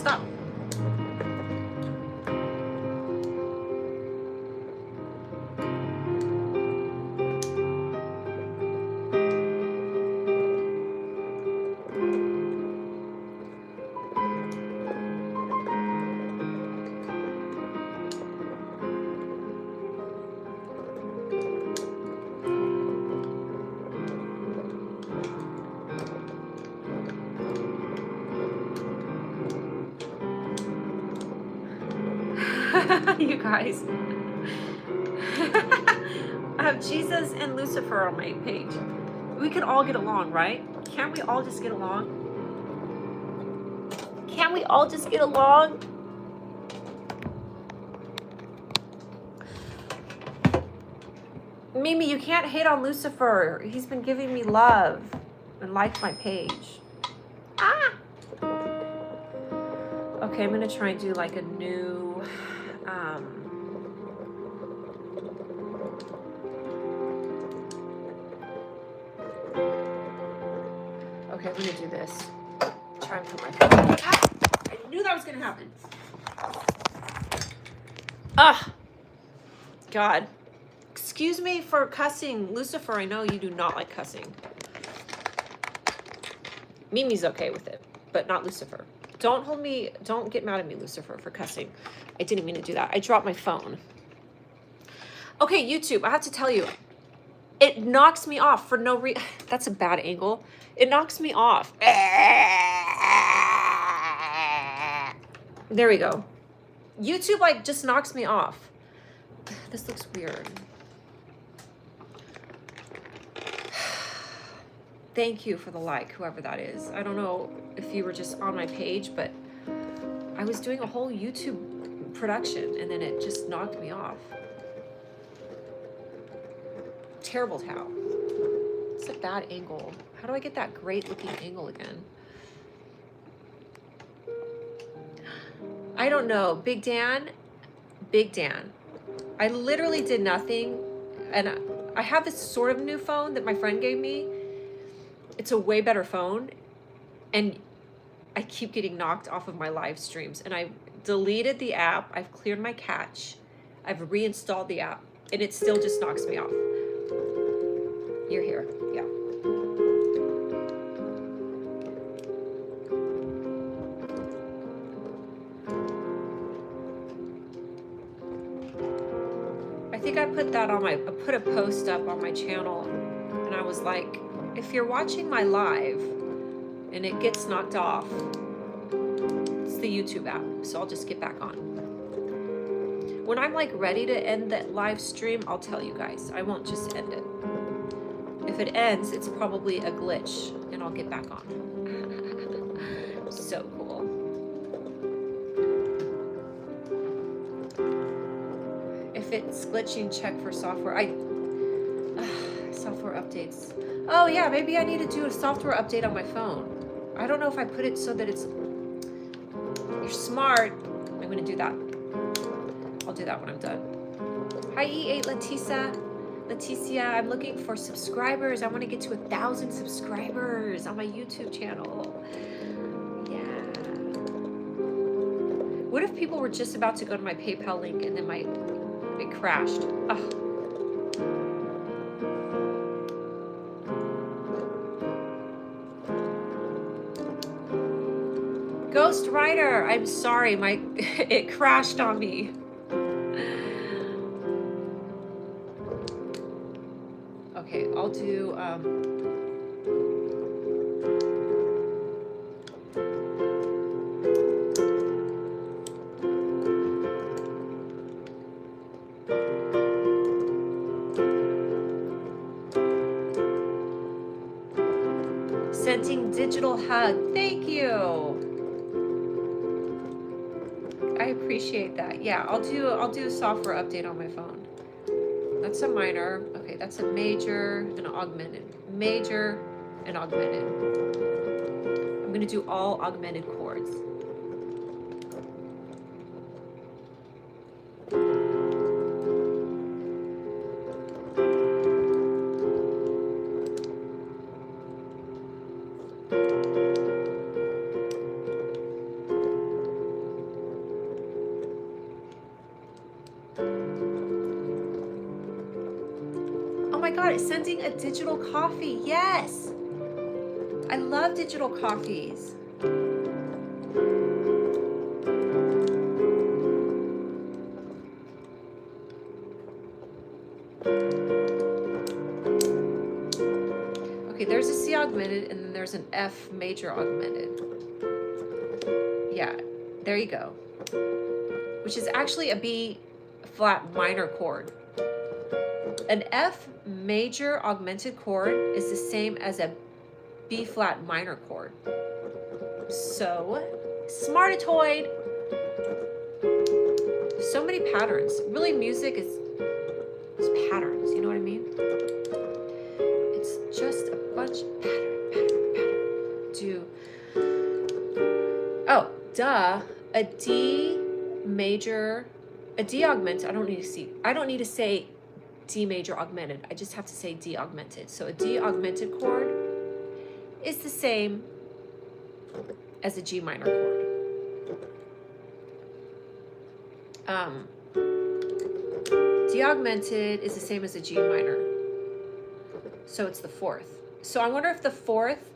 Stop. You guys. I have Jesus and Lucifer on my page. We can all get along, right? Can't we all just get along? Can't we all just get along? Mimi, you can't hate on Lucifer. He's been giving me love and liked my page. Ah! Okay, I'm gonna try and do like a new, okay, I'm gonna do this. Try and put my phone. Ah! I knew that was gonna happen. Ah! God. Excuse me for cussing. Lucifer, I know you do not like cussing. Mimi's okay with it, but not Lucifer. Don't get mad at me, Lucifer, for cussing. I didn't mean to do that. I dropped my phone. Okay, YouTube, I have to tell you, it knocks me off for no reason. That's a bad angle. It knocks me off. There we go. YouTube, like, just knocks me off. This looks weird. Thank you for the like, whoever that is. I don't know if you were just on my page, but I was doing a whole YouTube production and then it just knocked me off. Terrible how. It's a bad angle. How do I get that great looking angle again? I don't know. Big Dan. I literally did nothing. And I have this sort of new phone that my friend gave me. It's a way better phone. And I keep getting knocked off of my live streams. And I deleted the app. I've cleared my cache. I've reinstalled the app. And it still just knocks me off. You're here. Yeah. I think I put that on I put a post up on my channel and I was like, if you're watching my live and it gets knocked off, it's the YouTube app. So I'll just get back on. When I'm like ready to end that live stream, I'll tell you guys. I won't just end it. If it ends, it's probably a glitch and I'll get back on. So cool. If it's glitching, check for software. Software updates. Oh yeah, maybe I need to do a software update on my phone. I don't know if I put it so that it's, you're smart. I'm gonna do that. I'll do that when I'm done. Hi E8 Leticia, I'm looking for subscribers. I want to get to 1,000 subscribers on my YouTube channel. Yeah. What if people were just about to go to my PayPal link and then it crashed? Oh. Ghost Rider, I'm sorry, it crashed on me. Okay, I'll do, sending digital hug. Thank you. I appreciate that. Yeah, I'll do a software update on my phone. That's a minor. Okay, that's a major and augmented. Major and augmented. I'm gonna do all augmented chords. my God, it's sending a digital coffee. Yes. I love digital coffees. Okay, there's a C augmented and then there's an F major augmented. Yeah, there you go. Which is actually a B flat minor chord. An F major augmented chord is the same as a B flat minor chord. So, Smartatoid. So many patterns. Really, music is patterns, you know what I mean? It's just a bunch of pattern. Do. Oh, duh. A D major, a D augmented. I don't need to say D major augmented. I just have to say D augmented. So a D augmented chord is the same as a G minor chord. D augmented is the same as a G minor. So it's the fourth. So I wonder if the fourth,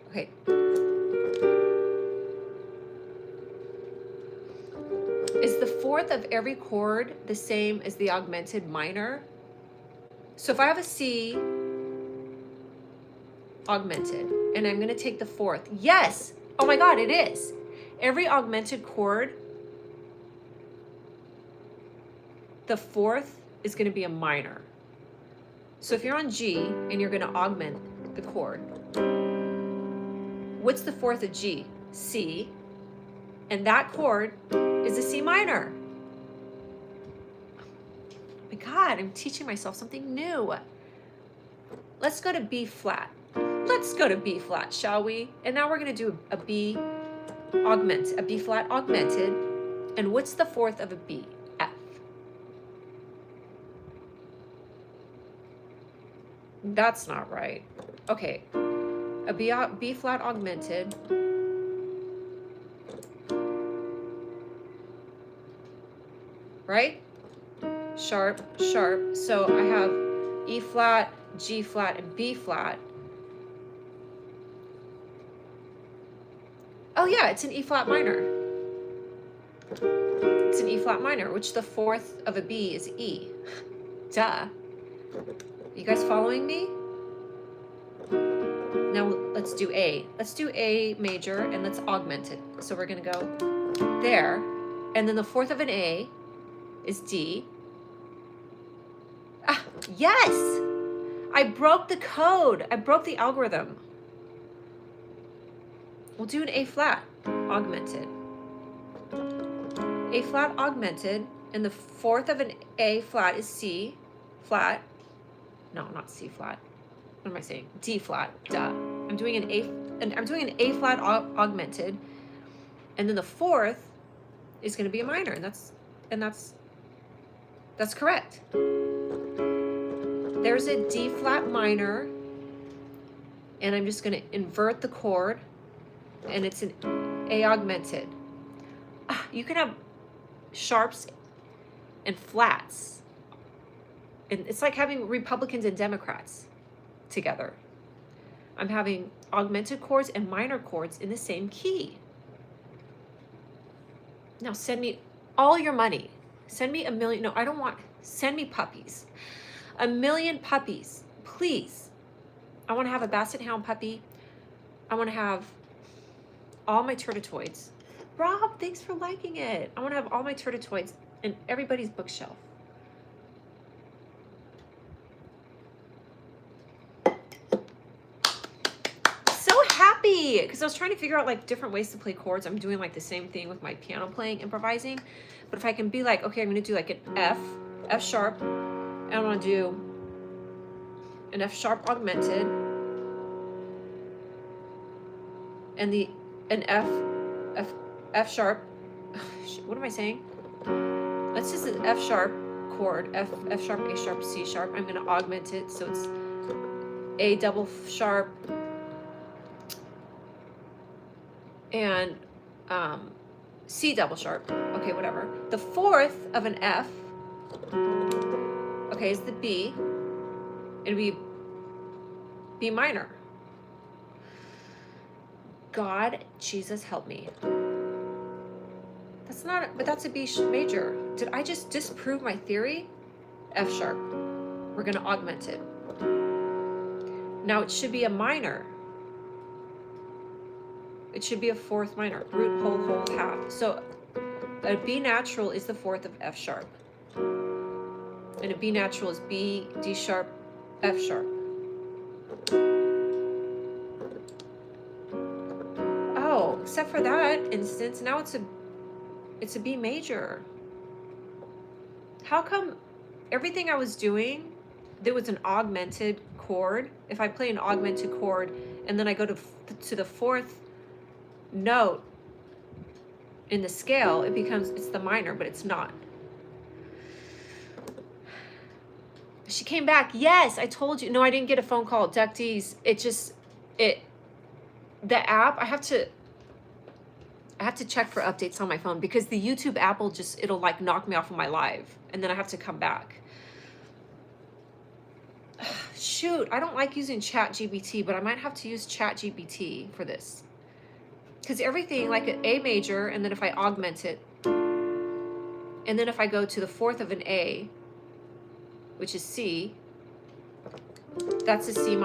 okay. Is the fourth of every chord the same as the augmented minor? So if I have a C augmented and I'm going to take the fourth, yes, oh my God, it is. Every augmented chord, the fourth is going to be a minor. So if you're on G and you're going to augment the chord, what's the fourth of G? C. And that chord is a C minor. Oh my God, I'm teaching myself something new. Let's go to B flat. Let's go to B flat, shall we? And now we're going to do a B flat augmented. And what's the fourth of a B? F. That's not right. Okay, a B flat augmented. Right? Sharp, sharp. So I have E flat, G flat, and B flat. Oh yeah, it's an E flat minor. It's an E flat minor, which the fourth of a B is E. Duh. You guys following me? Now let's do A. Let's do A major and let's augment it. So we're gonna go there. And then the fourth of an A is D. Ah, yes! I broke the code. I broke the algorithm. We'll do an A flat augmented. A flat augmented, and the fourth of an A flat is C flat. No, not C flat. What am I saying? D flat. Duh. I'm doing an A flat augmented, and then the fourth is going to be a minor, and that's correct. There's a D flat minor, and I'm just going to invert the chord, and it's an A augmented. You can have sharps and flats. And it's like having Republicans and Democrats together. I'm having augmented chords and minor chords in the same key. Now send me all your money. Send me $1 million. No, I don't want, send me puppies. 1 million puppies, please. I want to have a Basset Hound puppy. I want to have all my Tertatoids. Rob, thanks for liking it. I want to have all my Tertatoids in everybody's bookshelf. So happy, because I was trying to figure out like different ways to play chords. I'm doing like the same thing with my piano playing, improvising. But if I can be like, okay, I'm going to do like an F sharp, and I want to do an F sharp augmented, and an F sharp. What am I saying? Let's just an F sharp chord, F sharp, A sharp, C sharp. I'm going to augment it, so it's A double sharp and C double sharp. Okay, whatever. The fourth of an F, okay, is the B. It'd be B minor. God, Jesus, help me. That's not, but that's a B major. Did I just disprove my theory? F sharp. We're going to augment it. Now it should be a minor. It should be a fourth minor. Root, whole, half. So a B natural is the fourth of F sharp. And a B natural is B, D sharp, F sharp. Oh, except for that instance, now it's a B major. How come everything I was doing, there was an augmented chord? If I play an augmented chord and then I go to the fourth note in the scale, it's the minor, but it's not. She came back. Yes, I told you. No, I didn't get a phone call. Ducties. The app, I have to check for updates on my phone because the YouTube app it'll like knock me off of my live and then I have to come back. Shoot, I don't like using ChatGPT, but I might have to use ChatGPT for this. Because everything, like an A major, and then if I augment it, and then if I go to the fourth of an A, which is C, that's a D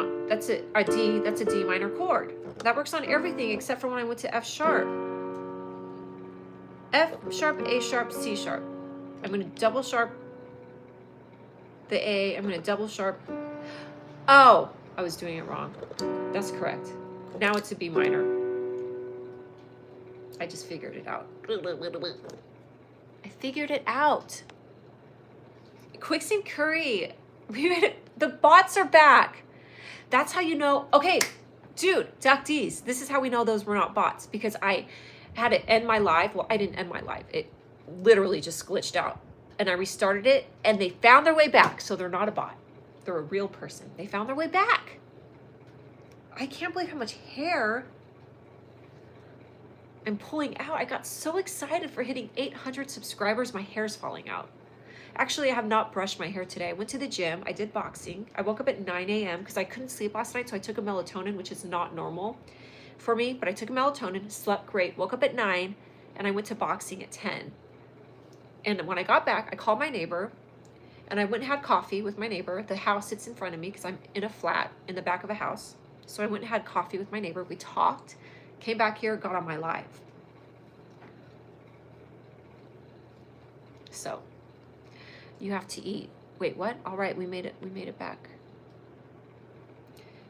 minor chord. That works on everything except for when I went to F sharp. F sharp, A sharp, C sharp. I'm going to double sharp the A. I'm going to double sharp. Oh, I was doing it wrong. That's correct. Now it's a B minor. I just figured it out. I figured it out. Quicksand Curry. The bots are back. That's how you know. Okay, dude, ducties. This is how we know those were not bots because I had to end my live. Well, I didn't end my live. It literally just glitched out. And I restarted it and they found their way back. So they're not a bot. They're a real person. They found their way back. I can't believe how much hair I'm pulling out. I got so excited for hitting 800 subscribers. My hair's falling out. Actually, I have not brushed my hair today. I went to the gym. I did boxing. I woke up at 9 a.m. because I couldn't sleep last night. So I took a melatonin, which is not normal for me. But I took a melatonin, slept great, woke up at 9, and I went to boxing at 10. And when I got back, I called my neighbor. And I went and had coffee with my neighbor. The house sits in front of me because I'm in a flat in the back of a house. So I went and had coffee with my neighbor. We talked, came back here, got on my live. So you have to eat. Wait, what? All right, we made it back.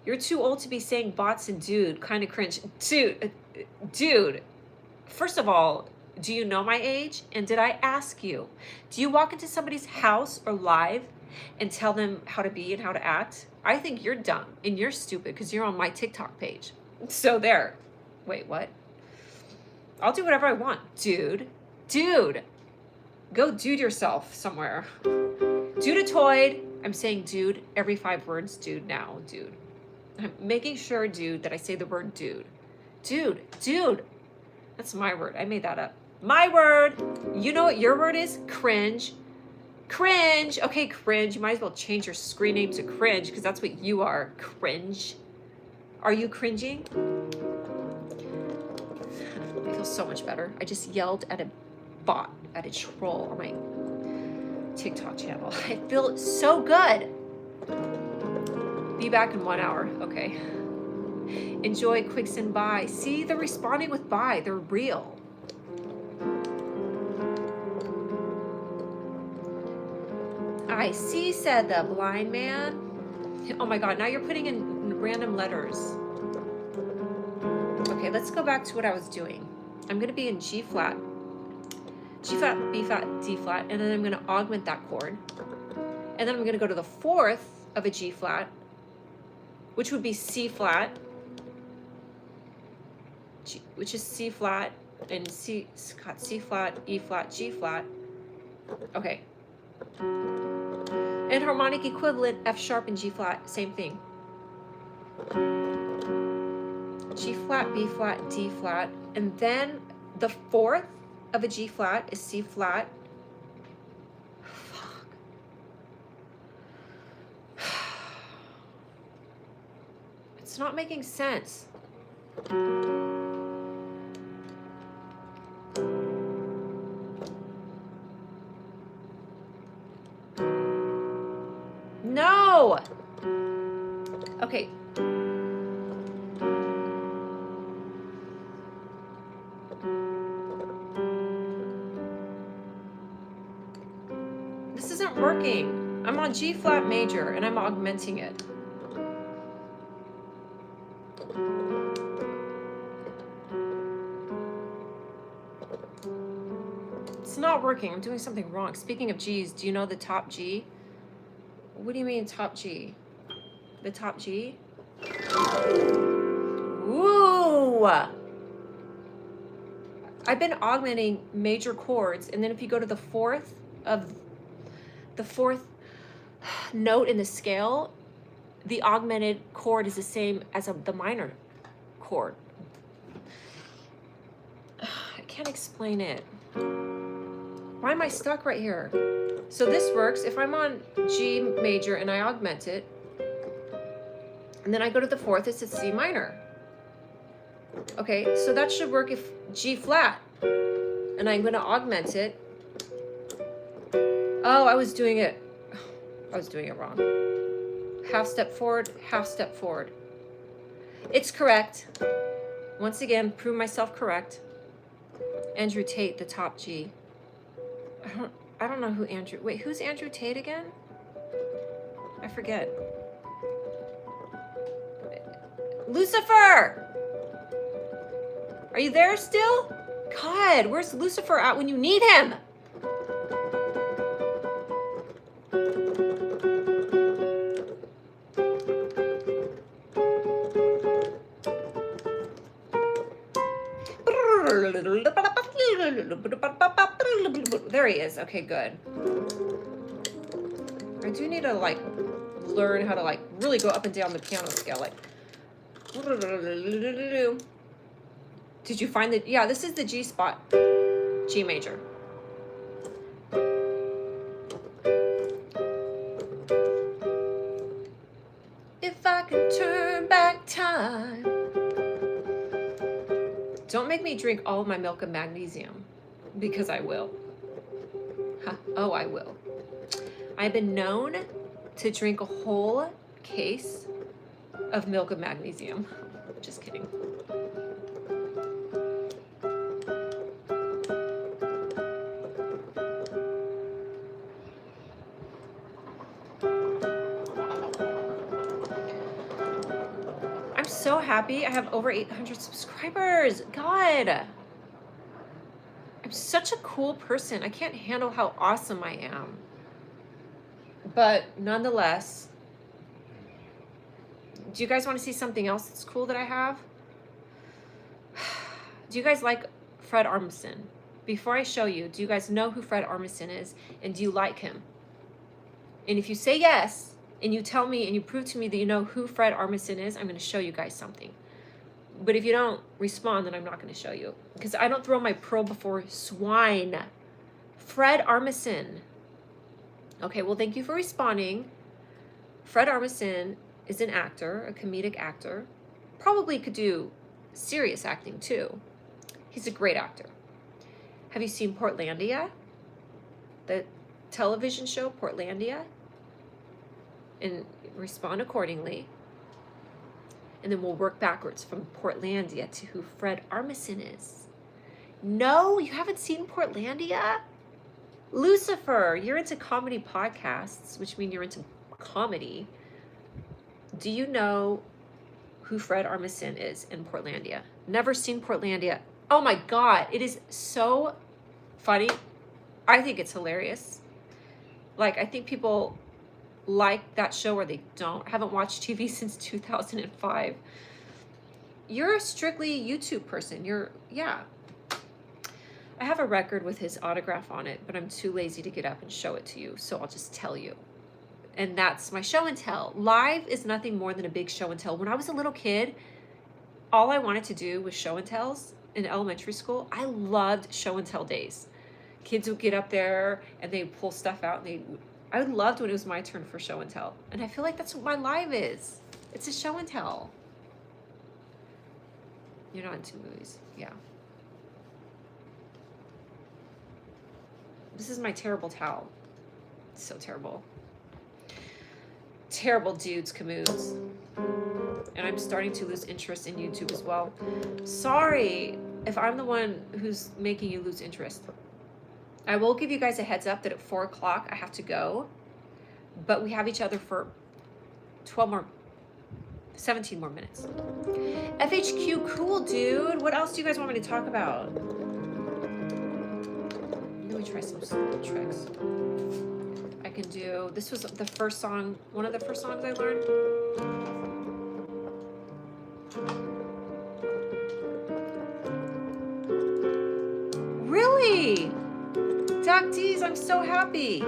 You're too old to be saying bots and dude. Kind of cringe. Dude, first of all, do you know my age? And did I ask you? Do you walk into somebody's house or live and tell them how to be and how to act? I think you're dumb and you're stupid because you're on my TikTok page. So there. Wait, what? I'll do whatever I want. Dude. Go dude yourself somewhere. Dudatoid. I'm saying dude every 5 words. Dude now. Dude. I'm making sure, dude, that I say the word dude. Dude. That's my word. I made that up. My word. You know what your word is? Cringe. Okay, cringe. You might as well change your screen name to cringe because that's what you are. Cringe. Are you cringing? I feel so much better. I just yelled at a bot, at a troll on my TikTok channel. I feel so good. Be back in 1 hour. Okay. Enjoy Quicksand. Bye. See, they're responding with bye. They're real. I see, said the blind man. Oh my God, now you're putting in random letters. Okay, let's go back to what I was doing. I'm going to be in G flat, B flat, D flat, and then I'm going to augment that chord. And then I'm going to go to the fourth of a G flat, which would be C flat, which is C flat, and C flat, E flat, G flat. Okay. And harmonic equivalent, F sharp and G flat, same thing. G flat, B flat, D flat, and then the fourth of a G flat is C flat. Fuck. It's not making sense. No! Okay. This isn't working. I'm on G flat major and I'm augmenting it. It's not working. I'm doing something wrong. Speaking of G's, do you know the top G? What do you mean top G? The top G? Woo! I've been augmenting major chords, and then if you go to the fourth note in the scale, the augmented chord is the same as the minor chord. I can't explain it. Why am I stuck right here? So this works if I'm on G major and I augment it, and then I go to the fourth, it's a C minor. Okay, so that should work if G flat, and I'm going to augment it. Oh, I was doing it wrong. Half step forward, half step forward. It's correct. Once again, prove myself correct. Andrew Tate, the top G. I don't know who Andrew, wait, who's Andrew Tate again? I forget. Lucifer! Are you there still? God, where's Lucifer at when you need him? There he is. Okay, good. I do need to like learn how to like really go up and down the piano scale. Like, did you find the? Yeah, this is the G spot, G major. If I could turn back time. Don't make me drink all of my milk of magnesium, because I will. Huh. Oh, I will. I've been known to drink a whole case of milk of magnesium. Just kidding. I'm so happy I have over 800 subscribers. God. I'm such a cool person. I can't handle how awesome I am. But nonetheless, do you guys want to see something else that's cool that I have? Do you guys like Fred Armisen? Before I show you, do you guys know who Fred Armisen is? And do you like him? And if you say yes, and you tell me and you prove to me that you know who Fred Armisen is, I'm going to show you guys something. But if you don't respond, then I'm not going to show you. Because I don't throw my pearl before swine. Fred Armisen. Okay, well, thank you for responding. Fred Armisen is an actor, a comedic actor. Probably could do serious acting too. He's a great actor. Have you seen Portlandia? The television show Portlandia? And respond accordingly. And then we'll work backwards from Portlandia to who Fred Armisen is. No, you haven't seen Portlandia? Lucifer, you're into comedy podcasts, which means you're into comedy. Do you know who Fred Armisen is in Portlandia? Never seen Portlandia. Oh my God, it is so funny. I think it's hilarious. Like, I think people like that show or they don't. Haven't watched TV since 2005. You're a strictly YouTube person. Yeah. I have a record with his autograph on it, but I'm too lazy to get up and show it to you, so I'll just tell you. And that's my show and tell. Live is nothing more than a big show and tell. When I was a little kid, all I wanted to do was show and tells in elementary school. I loved show and tell days. Kids would get up there and they'd pull stuff out, and I loved when it was my turn for show and tell. And I feel like that's what my live is. It's a show and tell. You're not into movies. Yeah. This is my terrible towel. It's so terrible. Terrible dudes, Camus. And I'm starting to lose interest in YouTube as well. Sorry if I'm the one who's making you lose interest. I will give you guys a heads up that at 4 o'clock I have to go. But we have each other for 17 more minutes. FHQ, cool, dude. What else do you guys want me to talk about? Let me try some tricks. I can do, this was the first song, one of the first songs I learned. Really? Doc D's, I'm so happy.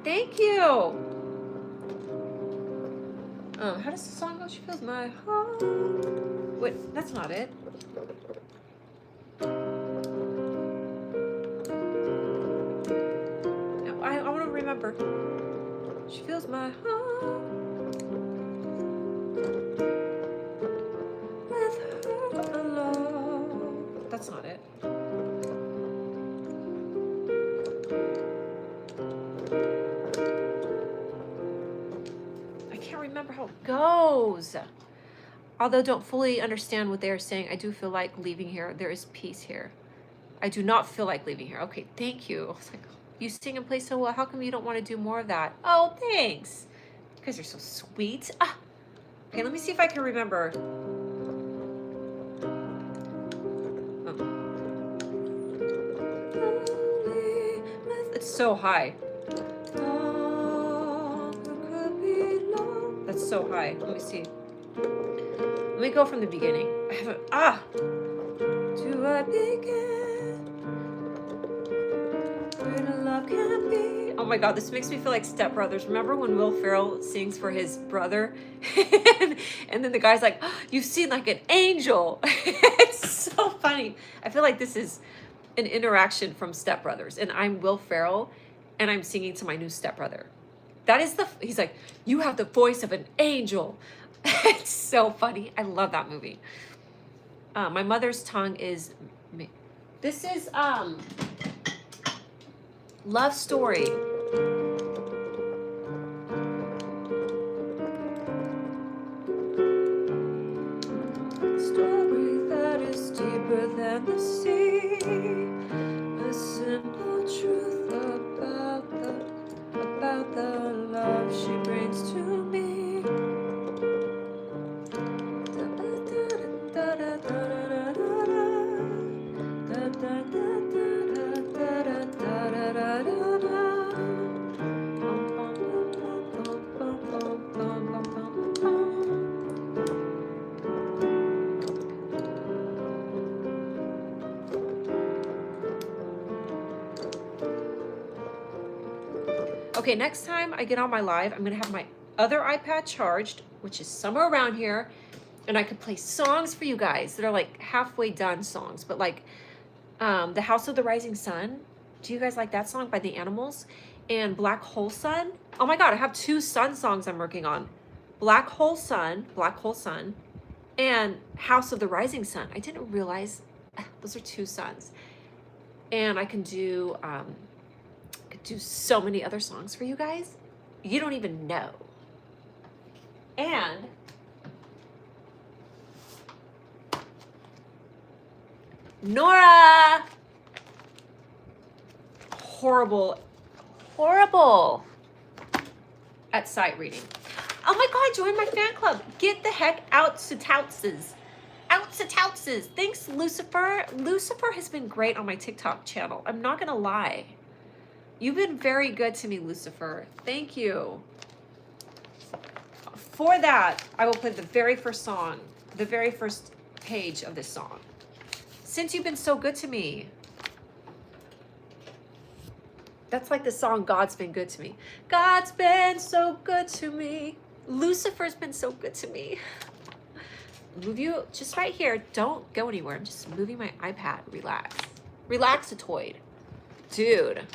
Thank you. How does the song go? She feels my heart. Wait, that's not it. No, I want to remember. She feels my heart with her alone. That's not it. Remember how it goes. Although I don't fully understand what they are saying, I do feel like leaving here. There is peace here. I do not feel like leaving here. Okay, thank you. I was like, you sing and play so well. How come you don't want to do more of that? Oh, thanks. You guys are so sweet. Ah. Okay, let me see if I can remember. It's so high. That's so high. Let me see. Let me go from the beginning. I haven't. Do I begin? Where love can be. Oh my God, this makes me feel like Step Brothers. Remember when Will Ferrell sings for his brother? and then the guy's like, oh, you've seen like an angel. It's so funny. I feel like this is an interaction from Step Brothers. And I'm Will Ferrell and I'm singing to my new stepbrother. That is he's like, you have the voice of an angel. It's so funny. I love that movie. My mother's tongue is, this is Love Story. Story that is deeper than the sea. A simple truth about the love she brings to me. Okay, next time I get on my live, I'm going to have my other iPad charged, which is somewhere around here, and I could play songs for you guys that are like halfway done songs, but like The House of the Rising Sun. Do you guys like that song by The Animals? and Black Hole Sun. Oh my God, I have 2 sun songs I'm working on. Black Hole Sun, and House of the Rising Sun. I didn't realize those are 2 suns. And I can do so many other songs for you guys. You don't even know. And Nora! Horrible at sight reading. Oh my God, join my fan club. Get the heck out to Toutses. Thanks, Lucifer. Lucifer has been great on my TikTok channel. I'm not gonna lie. You've been very good to me, Lucifer. Thank you. For that, I will put the very first song, the very first page of this song. Since you've been so good to me. That's like the song, God's Been Good to Me. God's been so good to me. Lucifer's been so good to me. Move you just right here. Don't go anywhere. I'm just moving my iPad. Relax. Relaxatoid. Dude.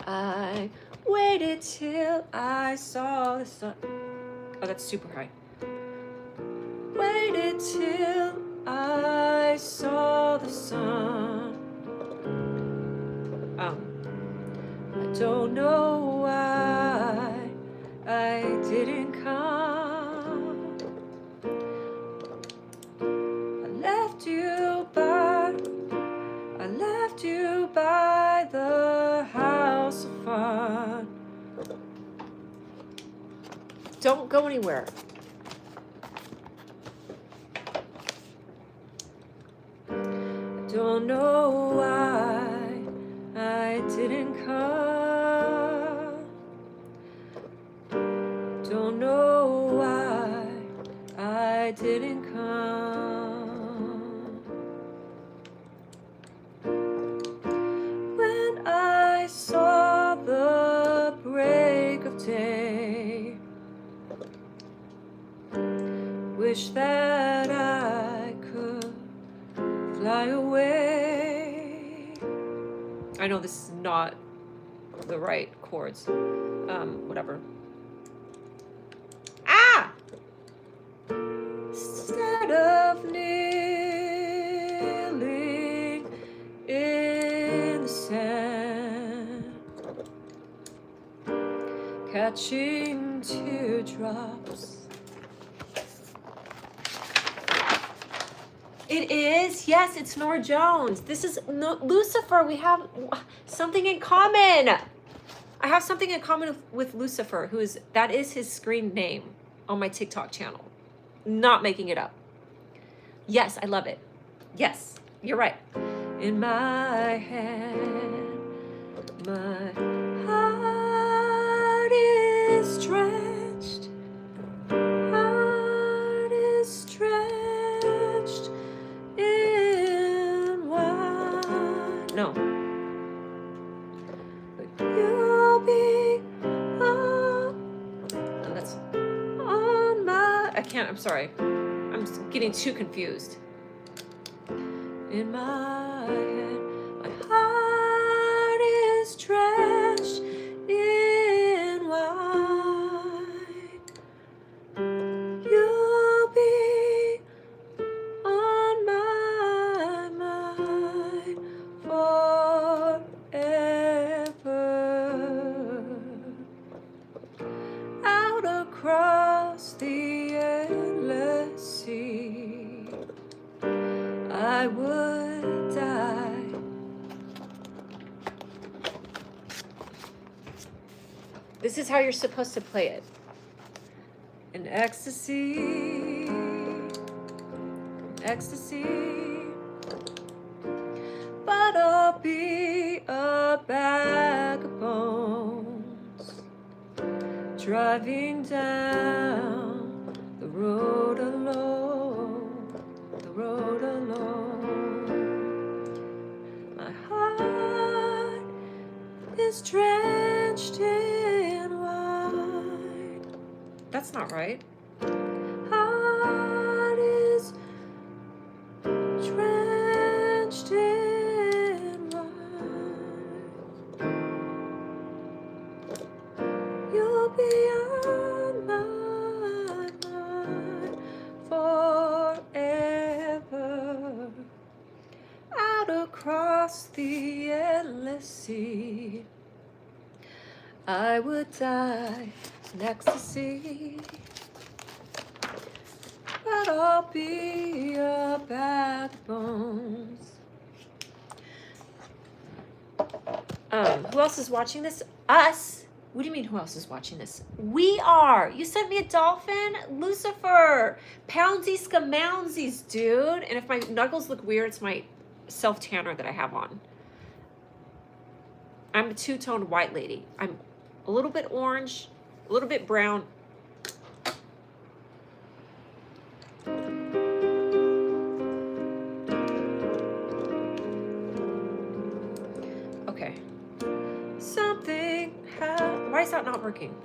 I waited till I saw the sun. Oh, that's super high. Waited till I saw the sun. I don't know why I didn't come. I left you by the house of fun. Don't go anywhere. I don't know why I didn't come. Don't know why I didn't come. When I saw the break of day, wish that I could fly away. I know this is not the right chords. Whatever. Ah! Instead of kneeling in the sand, catching teardrops. It is? Yes, it's Nora Jones. This is Lucifer. We have something in common. I have something in common with Lucifer, that is his screen name on my TikTok channel. Not making it up. Yes, I love it. Yes, you're right. In my hand, my heart is stretched. Heart is stretched in wide. No. But you'll be on. No, that's on my. I can't. I'm sorry. I'm getting too confused. In my head, my heart is stretched in wide. You'll be on my mind forever. Out across the endless sea, I would die. This is how you're supposed to play it. In ecstasy, but I'll be a bag of bones, driving down the road alone, My heart is drenched in wine. That's not right. Heart is drenched in wine. I would die in ecstasy, but I'll be your backbones. Who else is watching this? Us. What do you mean who else is watching this? We are. You sent me a dolphin? Lucifer. Poundsies scamounsies, dude. And if my knuckles look weird, it's my self-tanner that I have on. I'm a two-toned white lady. I'm a little bit orange, a little bit brown. Okay. Why is that not working?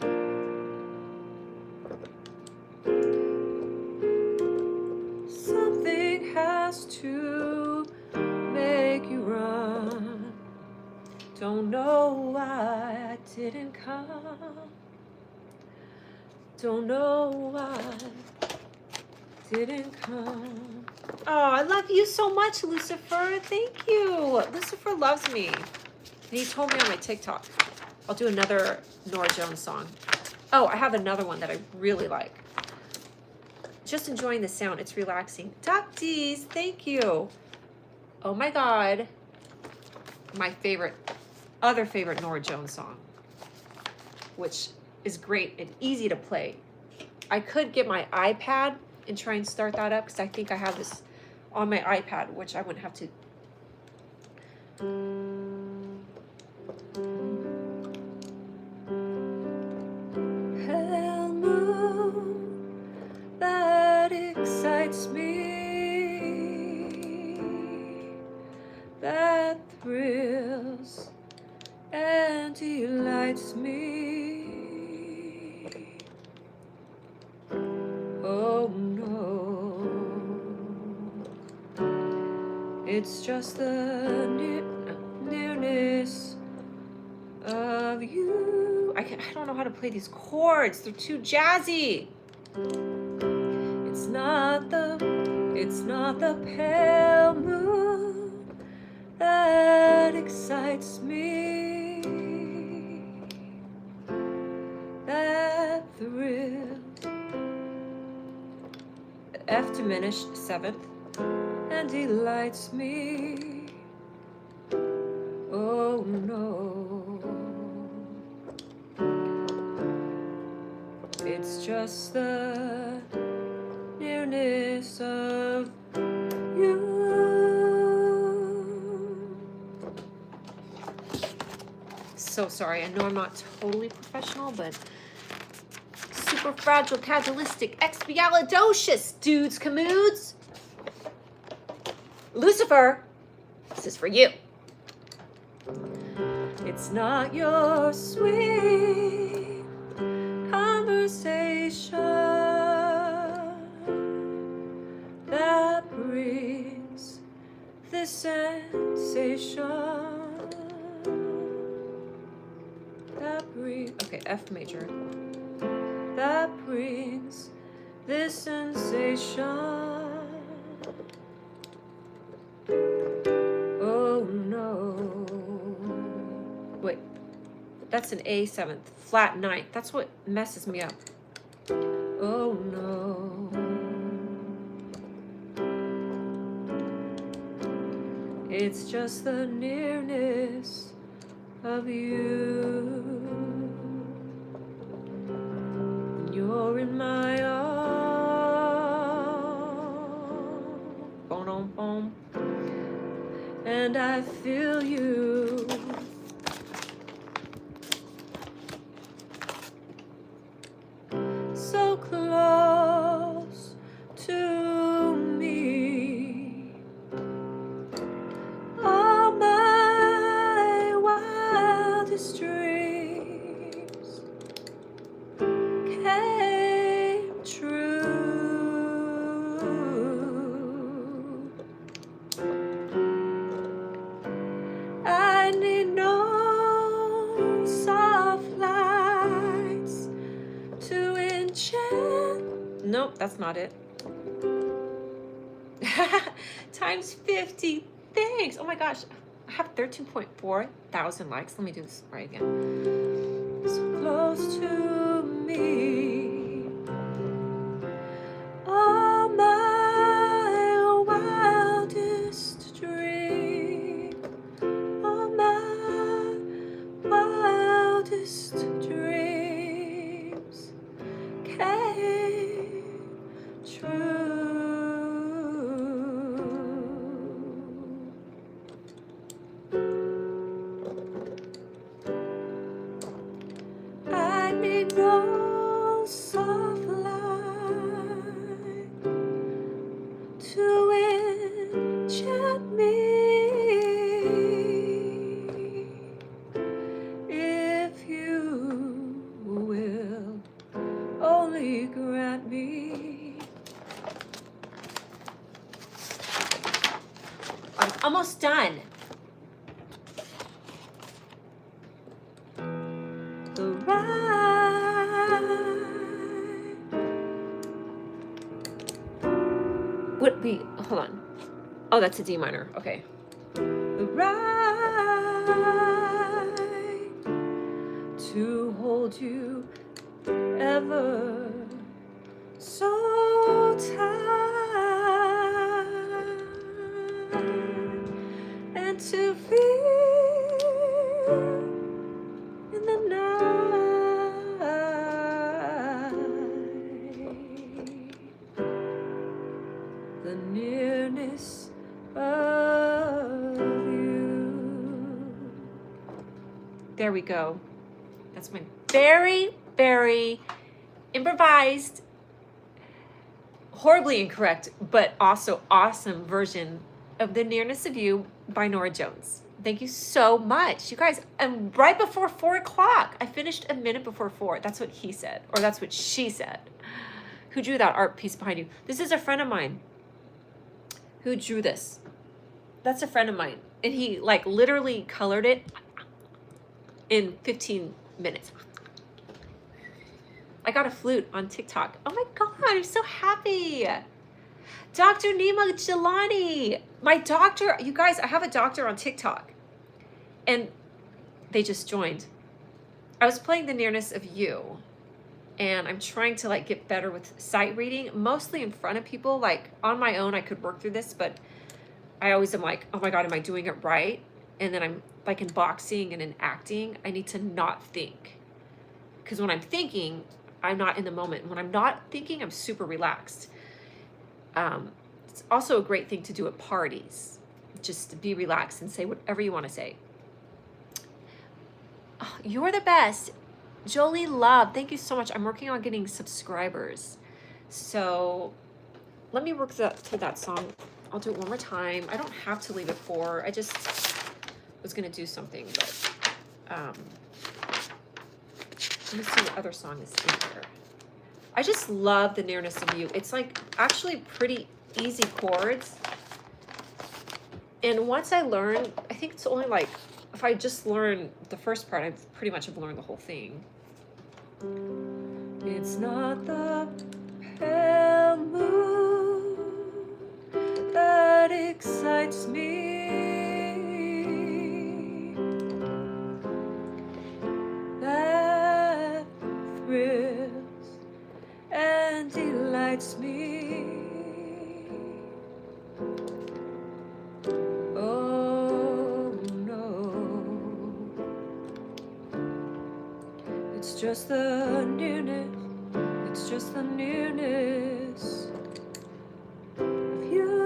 Something has to make you run. Don't know why I didn't come. Don't know why I didn't come. Oh, I love you so much, Lucifer. Thank you. Lucifer loves me. And he told me on my TikTok. I'll do another Nora Jones song. Oh, I have another one that I really like. Just enjoying the sound. It's relaxing. Ducties, thank you. Oh my God. My other favorite Nora Jones song, which is great and easy to play. I could get my iPad and try and start that up because I think I have this on my iPad, which I wouldn't have to. Hell moon that excites me, that thrills and delights me. Oh no, it's just the nearness of you. I don't know how to play these chords. They're too jazzy. It's not the pale moon that excites me, that thrill. F diminished 7th and delights me. Oh no, it's just the nearness of you. So sorry, I know I'm not totally professional, but super fragile, cagilistic, expialidocious, dudes, camoods. Lucifer, this is for you. It's not your sweet conversation that brings this sensation. Okay, F major. That brings this sensation. Oh no. Wait, that's an A 7th, flat 9th. That's what messes me up. Oh no. It's just the nearness of you. You're in my arms, boom, boom, and I feel you. So close to me. All my wildest dreams came true. I need no soft lights to enchant. Nope, that's not it. Times 50. Thanks. Oh my gosh. I have 13.4 thousand likes. Let me do this right again. So close to me. Oh, my wildest dream. Oh, my wildest dreams came true. I need no soft light to enchant me. If you will only grant me. I'm almost done. The ride would be, hold on. Oh, that's a D minor. Okay. The ride to hold you ever so tight and to feel in the night the nearness of you. There we go. That's my very, very improvised, horribly incorrect, but also awesome version of The Nearness of You by Norah Jones. Thank you so much. You guys, and right before 4 o'clock, I finished a minute before 4. That's what he said, or that's what she said. Who drew that art piece behind you? This is a friend of mine who drew this. That's a friend of mine. And he like literally colored it in 15 minutes. I got a flute on TikTok. Oh my God, I'm so happy. Dr. Nima Jelani, my doctor, you guys, I have a doctor on TikTok and they just joined. I was playing The Nearness of You and I'm trying to like get better with sight reading, mostly in front of people. Like on my own, I could work through this, but I always am like, oh my God, am I doing it right? And then I'm like in boxing and in acting, I need to not think. Because when I'm thinking, I'm not in the moment. When I'm not thinking, I'm super relaxed. It's also a great thing to do at parties. Just to be relaxed and say whatever you want to say. Oh, you're the best. Jolie Love, thank you so much. I'm working on getting subscribers. So let me work through that song. I'll do it one more time. I don't have to leave it 4. I just was going to do something, but let me see what other song is in here. I just love The Nearness of You. It's like actually pretty easy chords. And once I learn, I think it's only like, if I just learn the first part, I pretty much have learned the whole thing. It's not the pale moon that excites me, that thrills and delights me. Oh no, it's just the nearness, it's just the nearness of you.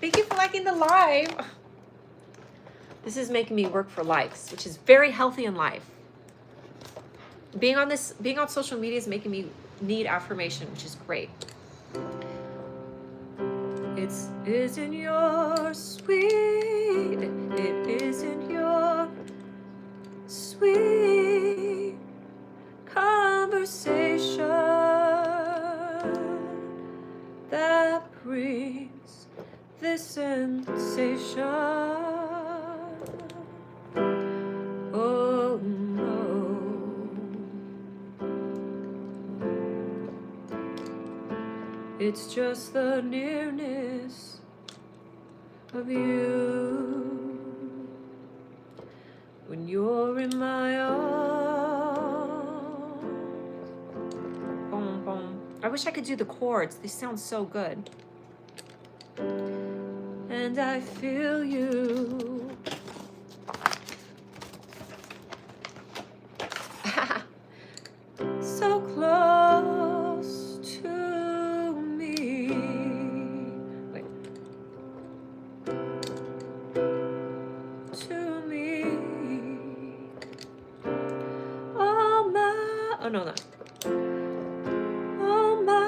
Thank you for liking the live. This is making me work for likes, which is very healthy in life. Being on social media is making me need affirmation, which is great. It isn't your sweet, it isn't your sweet conversation that brings this sensation. Oh no, It's just the nearness of you. When you're in my arms. Boom, boom. I wish I could do the chords. They sound so good. And I feel you. So close to me. Wait. To me. Oh my. Oh no, no. Oh my.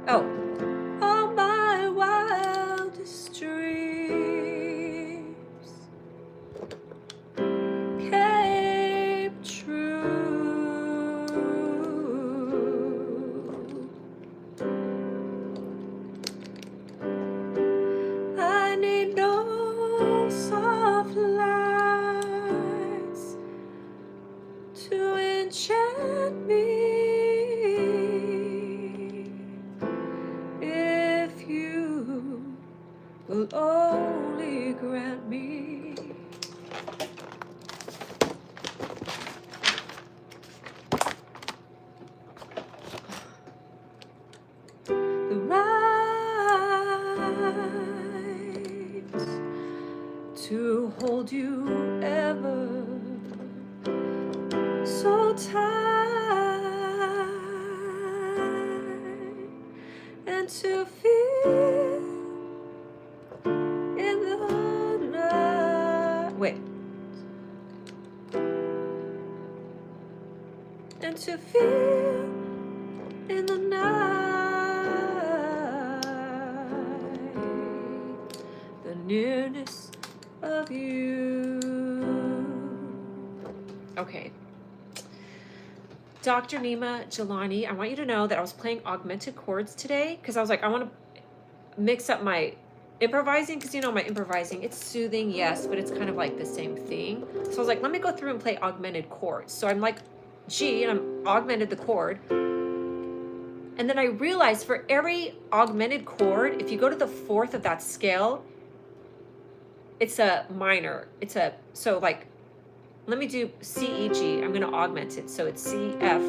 Oh. Oh my wildest dreams came true. I need no soft lights to enchant me. If you will only grant me the right to hold you ever so tight and to feel in the night. Wait. And to feel in the night the nearness of you. Okay. Dr. Nima Jelani, I want you to know that I was playing augmented chords today because I was like, I want to mix up my improvising because, you know, my improvising, it's soothing, yes, but it's kind of like the same thing. So I was like, let me go through and play augmented chords. So I'm like G and I'm augmented the chord. And then I realized for every augmented chord, if you go to the fourth of that scale, it's a minor. It's a, so like, let me do C, E, G. I'm going to augment it. So it's C, F,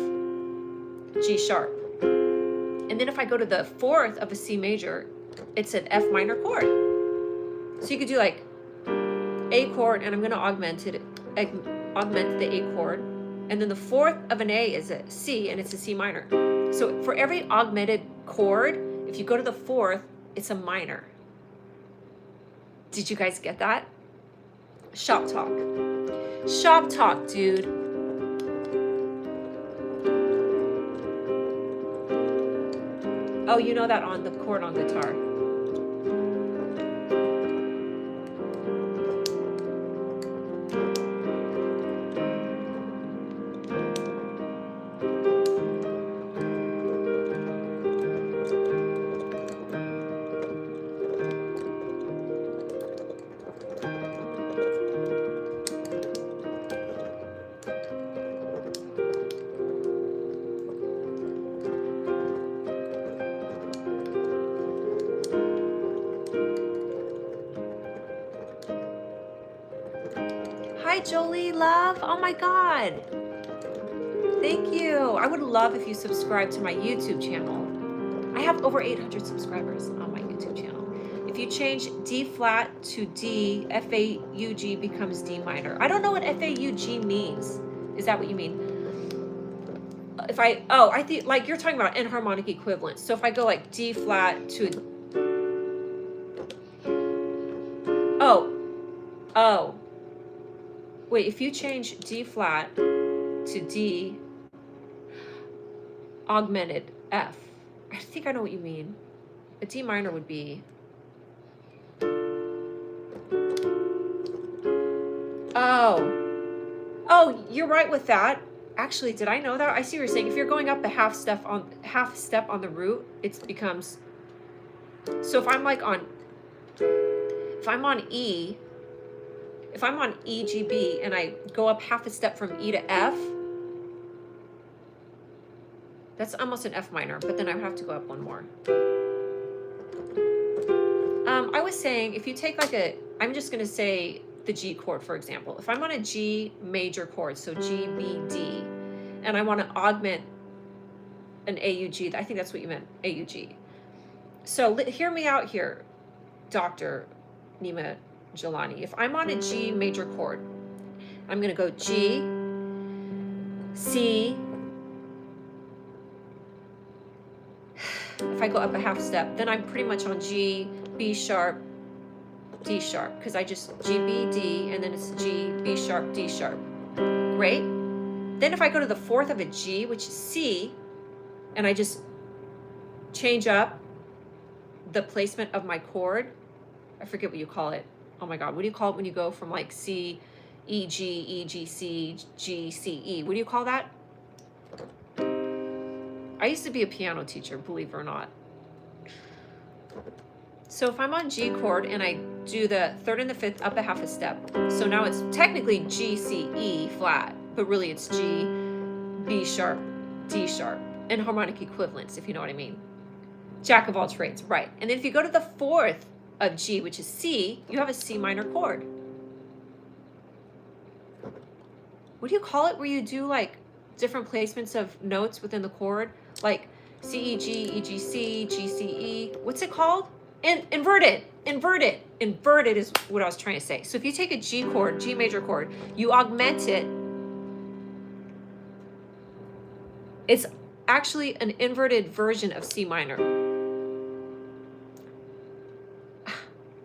G sharp. And then if I go to the fourth of a C major, it's an F minor chord. So you could do like A chord, and I'm going to augment the A chord. And then the fourth of an A is a C, and it's a C minor. So for every augmented chord, if you go to the fourth, it's a minor. Did you guys get that? Shop talk. Shop talk, dude. Oh, you know that on the chord on guitar. Hi, Jolie, love. Oh my God. Thank you. I would love if you subscribe to my YouTube channel. I have over 800 subscribers on my YouTube channel. If you change D flat to D, F-A-U-G becomes D minor. I don't know what F-A-U-G means. Is that what you mean? If I think like you're talking about enharmonic equivalence. So if I go like D flat to, wait, if you change D flat to D augmented F, I think I know what you mean. A D minor would be, you're right with that. Actually, did I know that? I see what you're saying. If you're going up a half step on the root, it becomes, so if I'm like on, if I'm on E, if I'm on E, G, B, and I go up half a step from E to F, That's almost an F minor, but then I would have to go up one more. I was saying, if you take like I'm just going to say the G chord, for example. If I'm on a G major chord, so G, B, D, and I want to augment an AUG, I think that's what you meant, AUG. So hear me out here, Dr. Nima Jelani. If I'm on a G major chord, I'm going to go G, C. If I go up a half step, then I'm pretty much on G, B sharp, D sharp, because I just G, B, D, and then it's G, B sharp, D sharp. Great. Then if I go to the fourth of a G, which is C, and I just change up the placement of my chord, I forget what you call it. Oh my God, what do you call it when you go from like C, E, G, E, G, C, G, C, E? What do you call that? I used to be a piano teacher, believe it or not. So if I'm on G chord and I do the third and the fifth up a half a step, so now it's technically G, C, E flat, but really it's G, B sharp, D sharp, and harmonic equivalents, if you know what I mean. Jack of all trades, right. And then if you go to the fourth of G, which is C, you have a C minor chord. What do you call it where you do like different placements of notes within the chord? Like C, E, G, E, G, C, G, C, E. What's it called? Inverted. Inverted is what I was trying to say. So if you take a G chord, G major chord, you augment it. It's actually an inverted version of C minor.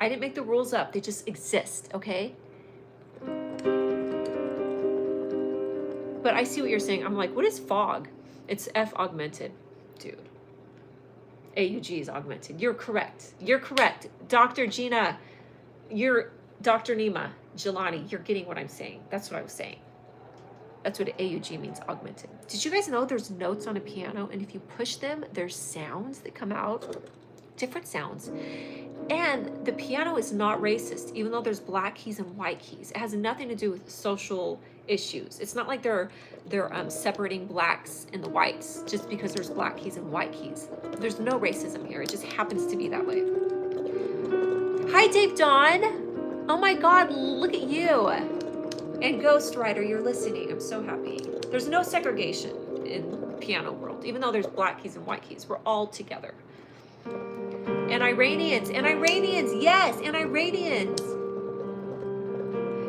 I didn't make the rules up. They just exist, okay? But I see what you're saying. I'm like, what is fog? It's F augmented, dude. AUG is augmented. You're correct. You're correct. Dr. Gina, you're Dr. Nima Jelani. You're getting what I'm saying. That's what I was saying. That's what AUG means, augmented. Did you guys know there's notes on a piano, and if you push them, there's sounds that come out, different sounds. And the piano is not racist, even though there's black keys and white keys. It has nothing to do with social issues. It's not like they're separating blacks and the whites just because there's black keys and white keys. There's no racism here. It just happens to be that way. Hi, Dave Dawn. Oh my God, look at you. And Ghost Rider, you're listening. I'm so happy. There's no segregation in piano world, even though there's black keys and white keys. We're all together. And Iranians, yes, and Iranians.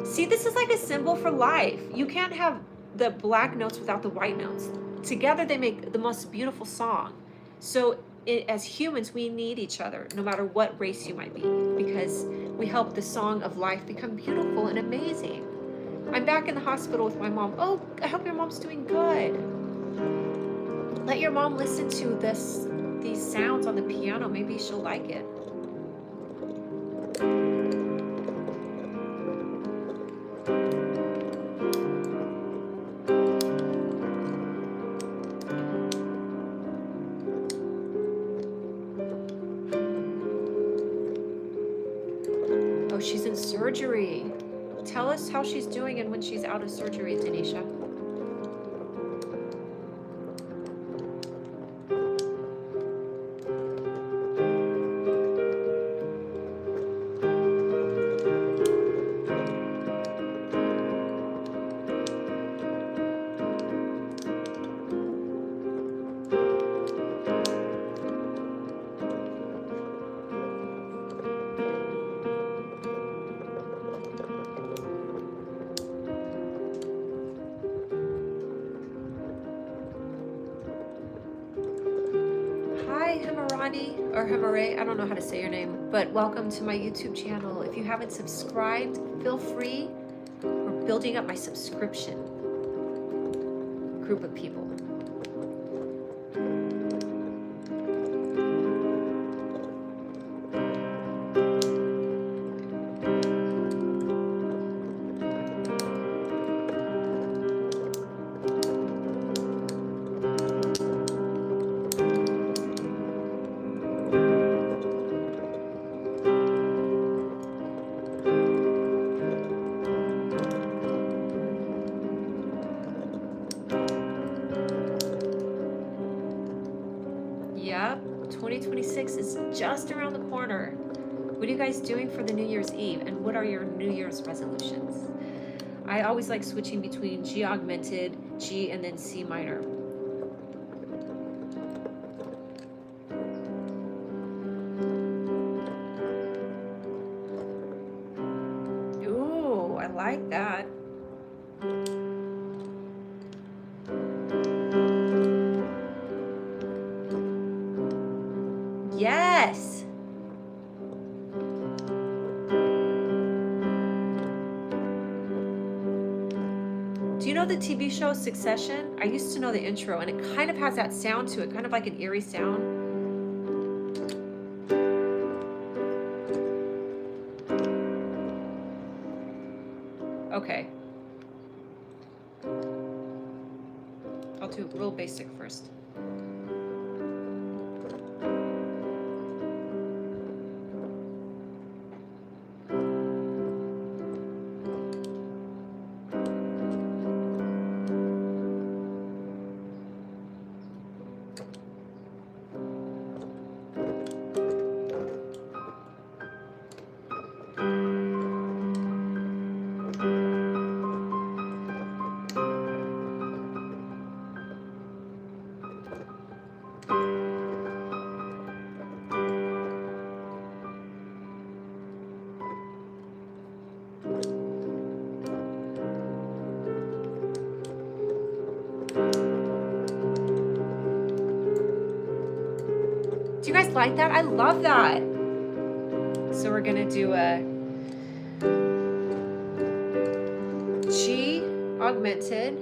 See, this is like a symbol for life. You can't have the black notes without the white notes. Together they make the most beautiful song. So as humans, we need each other, no matter what race you might be, because we help the song of life become beautiful and amazing. I'm back in the hospital with my mom. Oh, I hope your mom's doing good. Let your mom listen to these sounds on the piano. Maybe she'll like it. Oh, she's in surgery. Tell us how she's doing and when she's out of surgery, Tanisha. Or Himare, I don't know how to say your name, but welcome to my YouTube channel. If you haven't subscribed, feel free. We're building up my subscription group of people. 2026 is just around the corner. What are you guys doing for the New Year's Eve? And what are your New Year's resolutions? I always like switching between G augmented, G, and then C minor. Ooh, I like that. Yes. Do you know the TV show Succession? I used to know the intro, and it kind of has that sound to it, kind of like an eerie sound. Okay. I'll do real basic first. Do you guys like that? I love that. So we're gonna do a G augmented,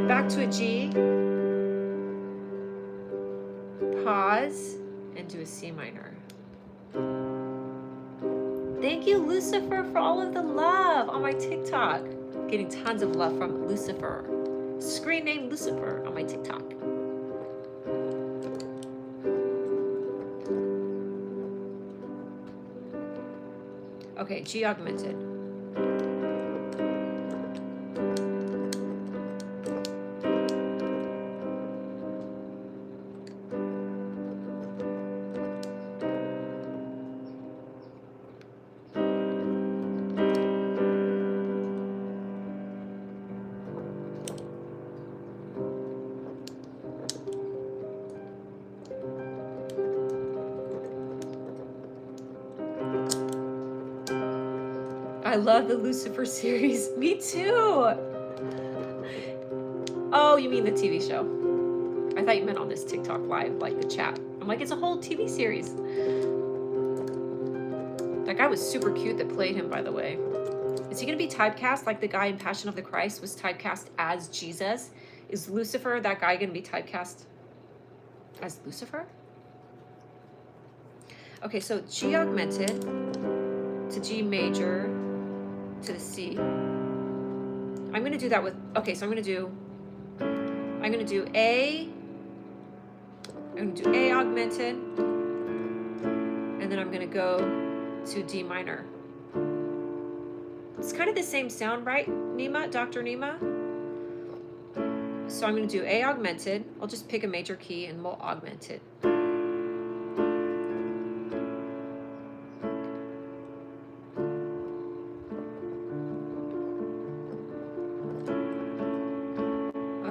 back to a G, pause, and do a C minor. Thank you, Lucifer, for all of the love on my TikTok. Getting tons of love from Lucifer. Screen name Lucifer on my TikTok. Okay, G augmented. I love the Lucifer series. Me too. Oh, you mean the TV show? I thought you meant on this TikTok live, like the chat. I'm like, it's a whole TV series. That guy was super cute that played him, by the way. Is he going to be typecast like the guy in Passion of the Christ was typecast as Jesus? Is Lucifer, that guy, going to be typecast as Lucifer? Okay, so G augmented to G major to the C. I'm going to do that with, okay, so I'm going to do A, I'm going to do A augmented, and then I'm going to go to D minor. It's kind of the same sound, right, Nima, Dr. Nima? So I'm going to do A augmented. I'll just pick a major key and we'll augment it.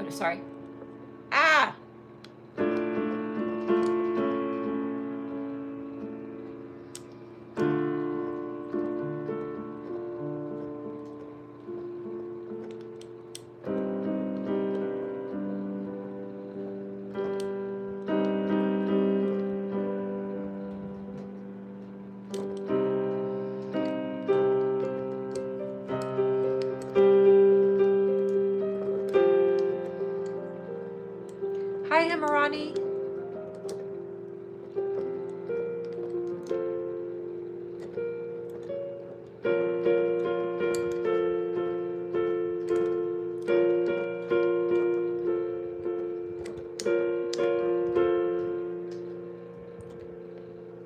Sorry. Ah! Hi, Himarani.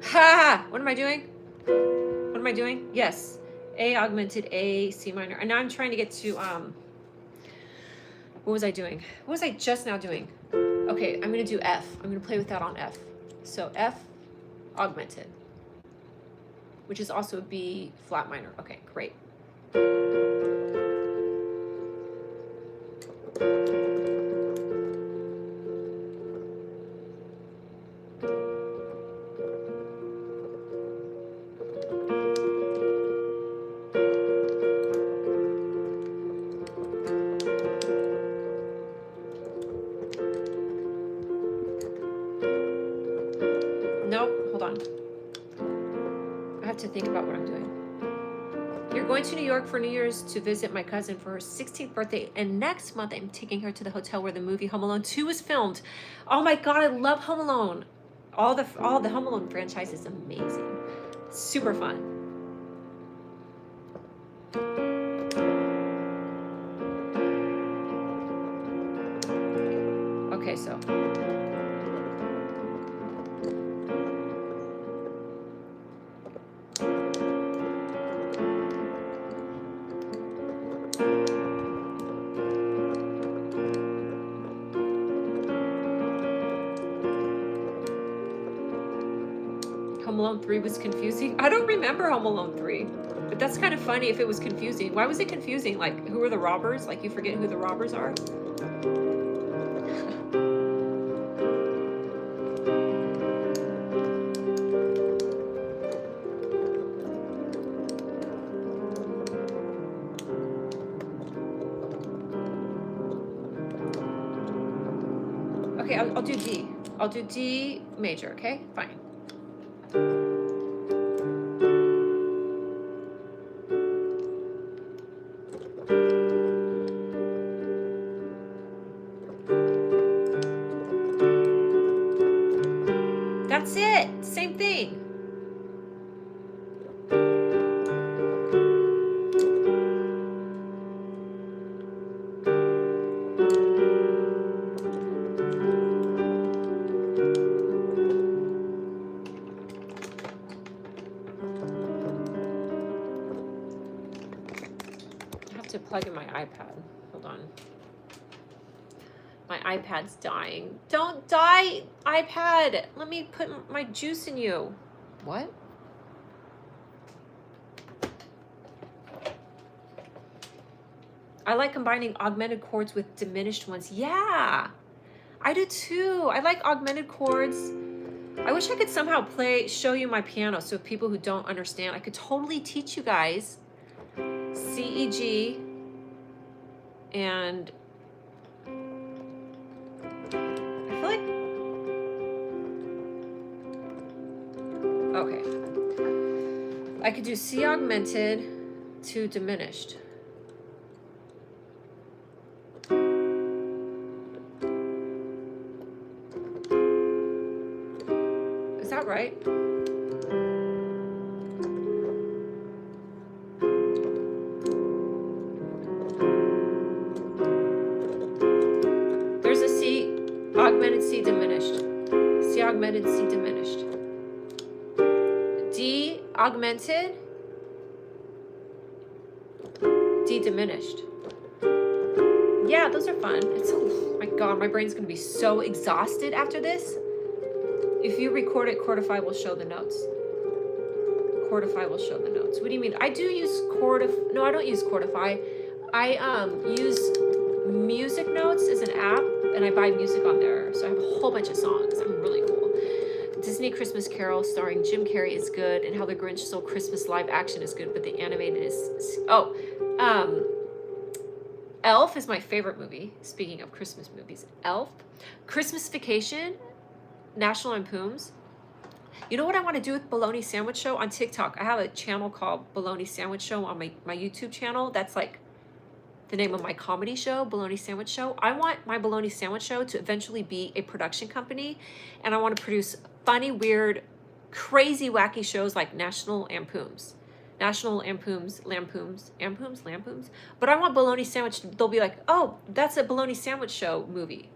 Ha! What am I doing? What am I doing? Yes. A augmented, A, C minor. And now I'm trying to get to, what was I doing? What was I just now doing? Okay, I'm gonna do F. I'm gonna play with that on F. So F augmented, which is also a B flat minor. Okay, great. Nope, hold on. I have to think about what I'm doing. You're going to New York for New Year's to visit my cousin for her 16th birthday, and next month I'm taking her to the hotel where the movie Home Alone 2 was filmed. Oh my God, I love Home Alone. All the Home Alone franchise is amazing. Super fun. Okay, so Home Alone 3 was confusing. I don't remember Home Alone 3, but that's kind of funny if it was confusing. Why was it confusing? Like, who are the robbers? Like, you forget who the robbers are? Okay, I'll do D. I'll do D major, okay? Fine. That's it. Same thing. I have to plug in my iPad. Hold on. My iPad's dying. Don't die, iPad. Let me put my juice in you. What? I like combining augmented chords with diminished ones. Yeah, I do too. I like augmented chords. I wish I could somehow show you my piano so people who don't understand, I could totally teach you guys. C, E, G, and I feel like, okay. I could do C augmented to diminished. Is that right? There's a C augmented, C diminished. C augmented, C diminished. D augmented, D diminished. Yeah, those are fun. Oh my God, my brain's gonna be so exhausted after this. If you record it, Chordify will show the notes. Chordify will show the notes. What do you mean? I do use Chordify. No, I don't use Chordify. I use Music Notes as an app, and I buy music on there. So I have a whole bunch of songs. I'm really cool. Disney Christmas Carol starring Jim Carrey is good, and How the Grinch Stole Christmas live action is good, but the animated is... Elf is my favorite movie. Speaking of Christmas movies, Elf. Christmas Vacation, National Lampoon's. You know what I want to do with Bologna Sandwich Show on TikTok? I have a channel called Bologna Sandwich Show on my YouTube channel. That's like the name of my comedy show, Bologna Sandwich Show. I want my Bologna Sandwich Show to eventually be a production company, and I want to produce funny, weird, crazy, wacky shows like National Lampoon's. Lampoons. But I want Bologna Sandwich. They'll be like, oh, that's a Bologna Sandwich Show movie.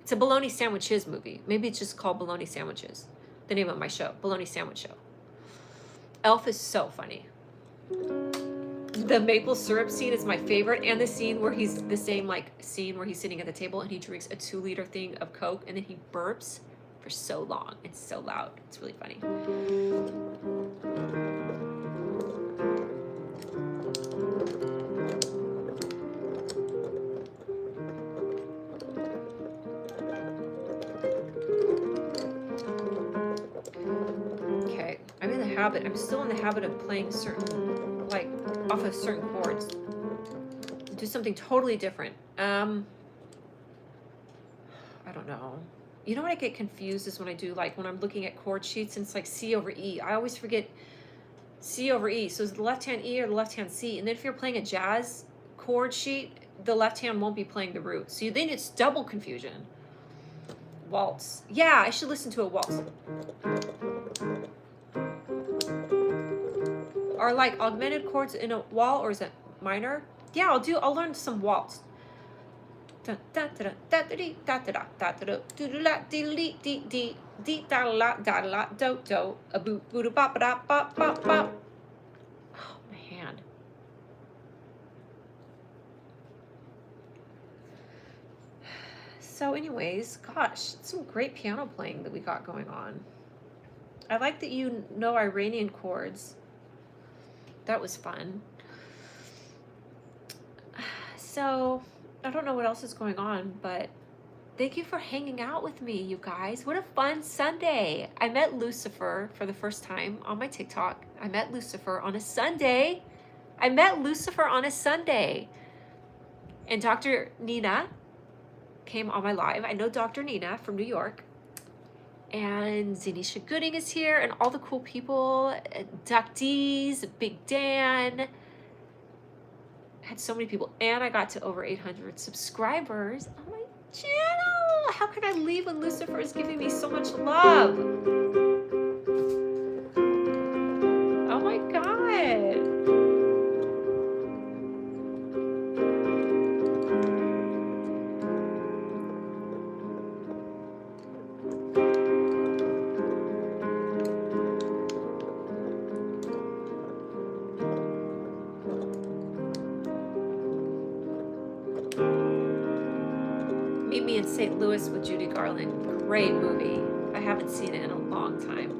It's a Bologna Sandwiches movie. Maybe it's just called Bologna Sandwiches. The name of my show, Bologna Sandwich Show. Elf is so funny. The maple syrup scene is my favorite, and the scene where he's the same scene where he's sitting at the table and he drinks a 2-liter thing of Coke and then he burps for so long. It's so loud. It's really funny. Okay, I'm still in the habit of playing certain, like, off of certain chords. Do something totally different. I don't know. You know what I get confused is when I do, like, when I'm looking at chord sheets and it's like C over E. I always forget C over E. So is the left hand E or the left hand C? And then if you're playing a jazz chord sheet, the left hand won't be playing the root. So then it's double confusion. Waltz. Yeah, I should listen to a waltz. Are like augmented chords in a wall, or is it minor? Yeah, I'll learn some waltz. Oh, my hand. So anyways, gosh, some great piano playing that we got going on. I like that you know Iranian chords. That was fun. So I don't know what else is going on, but thank you for hanging out with me, you guys. What a fun Sunday. I met Lucifer for the first time on my TikTok. I met Lucifer on a Sunday. And Dr. Nina came on my live. I know Dr. Nina from New York. And Zanisha Gooding is here, and all the cool people. Duck D's, Big Dan. I had so many people, and I got to over 800 subscribers on my channel. How can I leave when Lucifer is giving me so much love? Oh my God. Meet Me in St. Louis with Judy Garland. Great movie. I haven't seen it in a long time.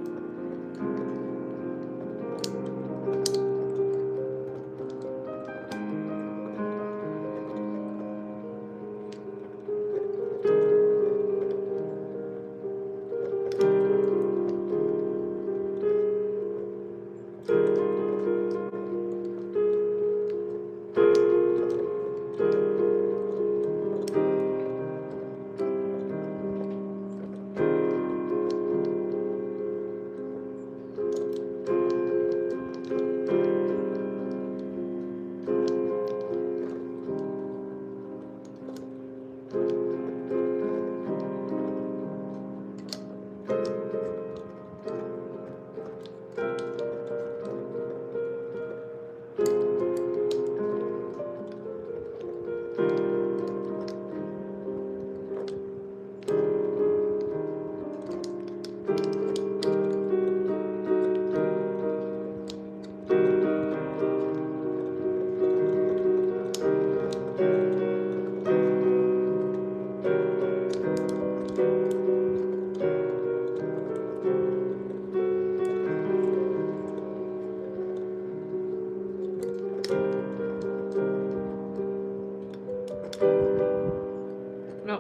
No.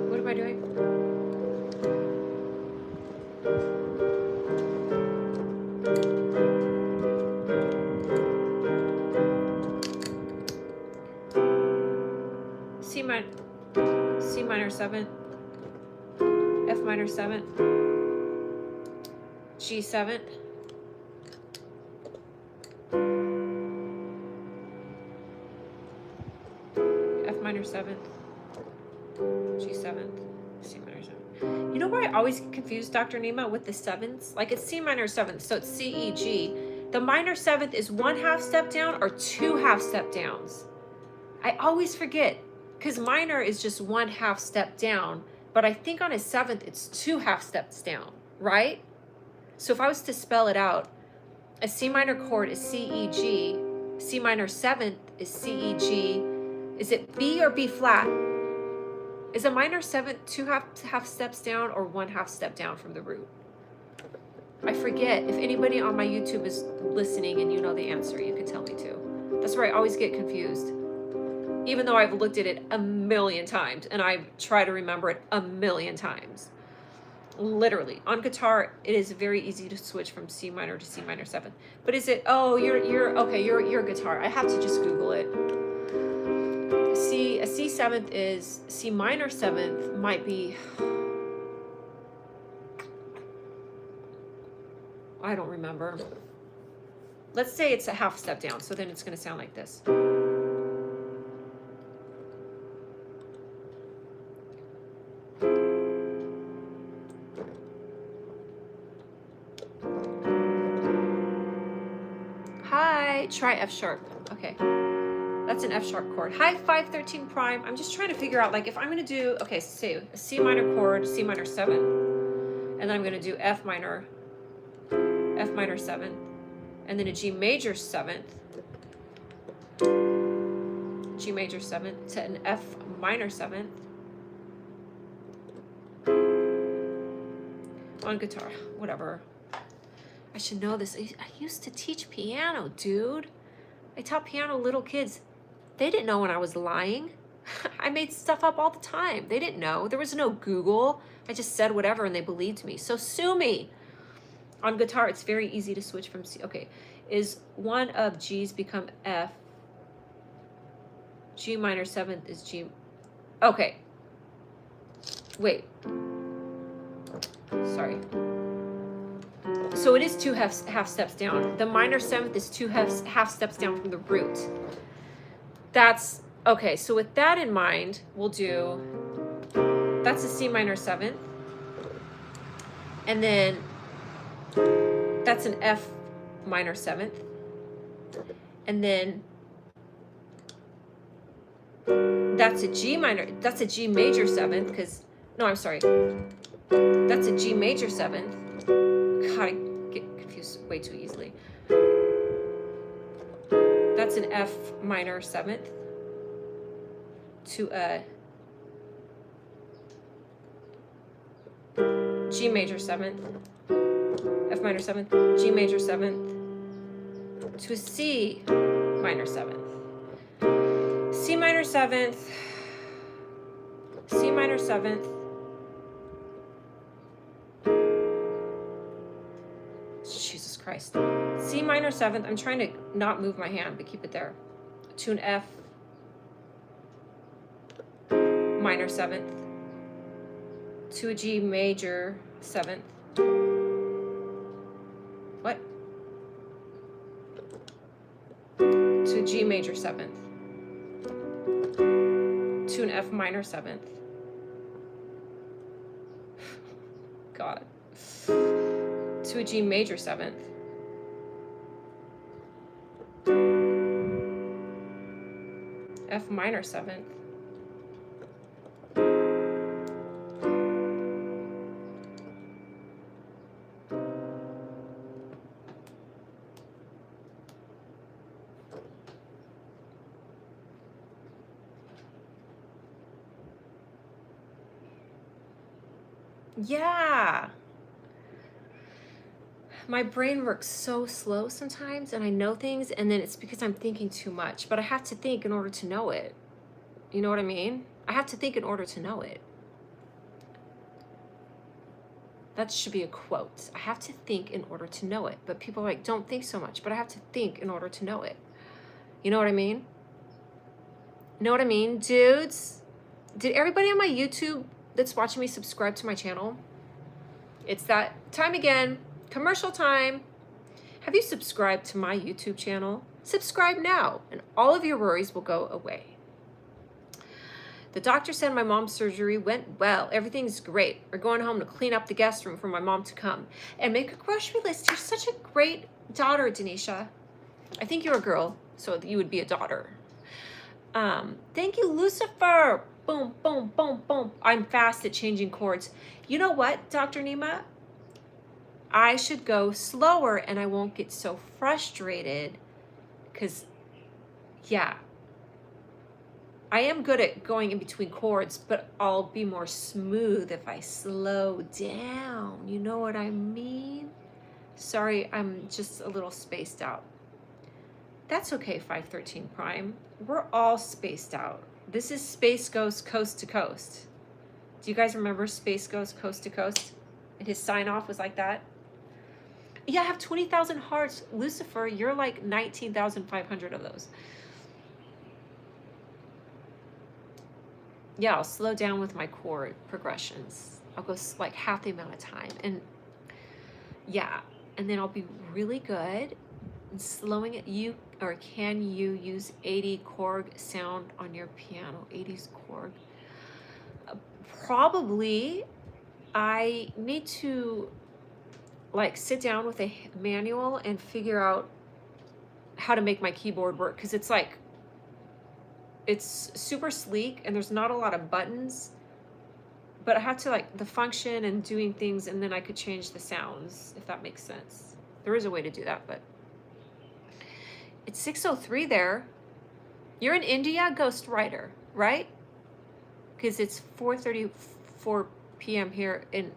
What am I doing? C minor 7, F minor 7, G7, F minor 7, G7, C minor 7. You know where I always get confused, Dr. Nima, with the 7s? Like it's C minor 7th, so it's C, E, G. The minor 7th is 1 half step down or 2 half step downs. I always forget, because minor is just 1 half step down, but I think on a 7th it's 2 half steps down, right? So if I was to spell it out, a C minor chord is C, E, G. C minor seventh is C, E, G. Is it B or B flat? Is a minor seventh 2 half steps down or 1 half step down from the root? I forget. If anybody on my YouTube is listening and you know the answer, you can tell me too. That's where I always get confused. Even though I've looked at it a million times and I try to remember it a million times. Literally. On guitar, it is very easy to switch from C minor to C minor seventh. But is it, oh, you're okay, you're guitar. I have to just Google it. A C seventh is, C minor seventh might be, I don't remember. Let's say it's a half step down, so then it's going to sound like this. Hi, try F sharp. Okay. That's an F sharp chord. Hi, 513 prime. I'm just trying to figure out, like, if I'm going to do, okay, say a C minor chord, C minor 7, and then I'm going to do F minor 7, and then a G major 7th, G major 7th to an F minor 7th. On guitar, whatever. I should know this. I used to teach piano, dude. I taught piano little kids. They didn't know when I was lying. I made stuff up all the time. They didn't know. There was no Google. I just said whatever and they believed me. So sue me. On guitar, it's very easy to switch from C. Okay, is one of G's become F? G minor 7th is G. Okay. Wait. Sorry. So it is 2 half steps down. The minor 7th is 2 half steps down from the root. That's, okay, so with that in mind, we'll do, that's a C minor 7th. And then that's an F minor 7th. And then that's a G minor, that's a G major 7th, because, no, I'm sorry. That's a G major 7th. God, I get confused way too easily. That's an F minor 7th to a G major 7th, F minor 7th, G major 7th to a C minor 7th, C minor 7th, C minor 7th, Jesus Christ, C minor 7th, I'm trying to not move my hand, but keep it there, to an F minor 7th, to a G major 7th, what? To a G major 7th, to an F minor 7th, God, to a G major 7th, F minor 7th, yeah. My brain works so slow sometimes and I know things and then it's because I'm thinking too much, but I have to think in order to know it. You know what I mean? I have to think in order to know it. That should be a quote. I have to think in order to know it. But people are like, don't think so much, but I have to think in order to know it. You know what I mean? Know what I mean, dudes? Did everybody on my YouTube that's watching me subscribe to my channel? It's that time again. Commercial time. Have you subscribed to my YouTube channel? Subscribe now and all of your worries will go away. The doctor said my mom's surgery went well. Everything's great. We're going home to clean up the guest room for my mom to come and make a grocery list. You're such a great daughter, Denisha. I think you're a girl, so you would be a daughter. Thank you, Lucifer. Boom, boom, boom, boom. I'm fast at changing chords. You know what, Dr. Nima? I should go slower and I won't get so frustrated because, yeah, I am good at going in between chords, but I'll be more smooth if I slow down. You know what I mean? Sorry, I'm just a little spaced out. That's okay, 513 prime. We're all spaced out. This is Space Goes Coast to Coast. Do you guys remember Space Goes Coast to Coast? And his sign off was like that. Yeah, I have 20,000 hearts. Lucifer, you're like 19,500 of those. Yeah, I'll slow down with my chord progressions. I'll go like half the amount of time. And yeah, and then I'll be really good in slowing it. You, or can you use 80 Korg sound on your piano? 80s Korg. Probably. I need to like sit down with a manual and figure out how to make my keyboard work, because it's like, it's super sleek and there's not a lot of buttons, but I have to like the function and doing things, and then I could change the sounds, if that makes sense. There is a way to do that, but it's 6:03 there. You're in India, Ghost Rider, right? Because it's 4:34 p.m. here in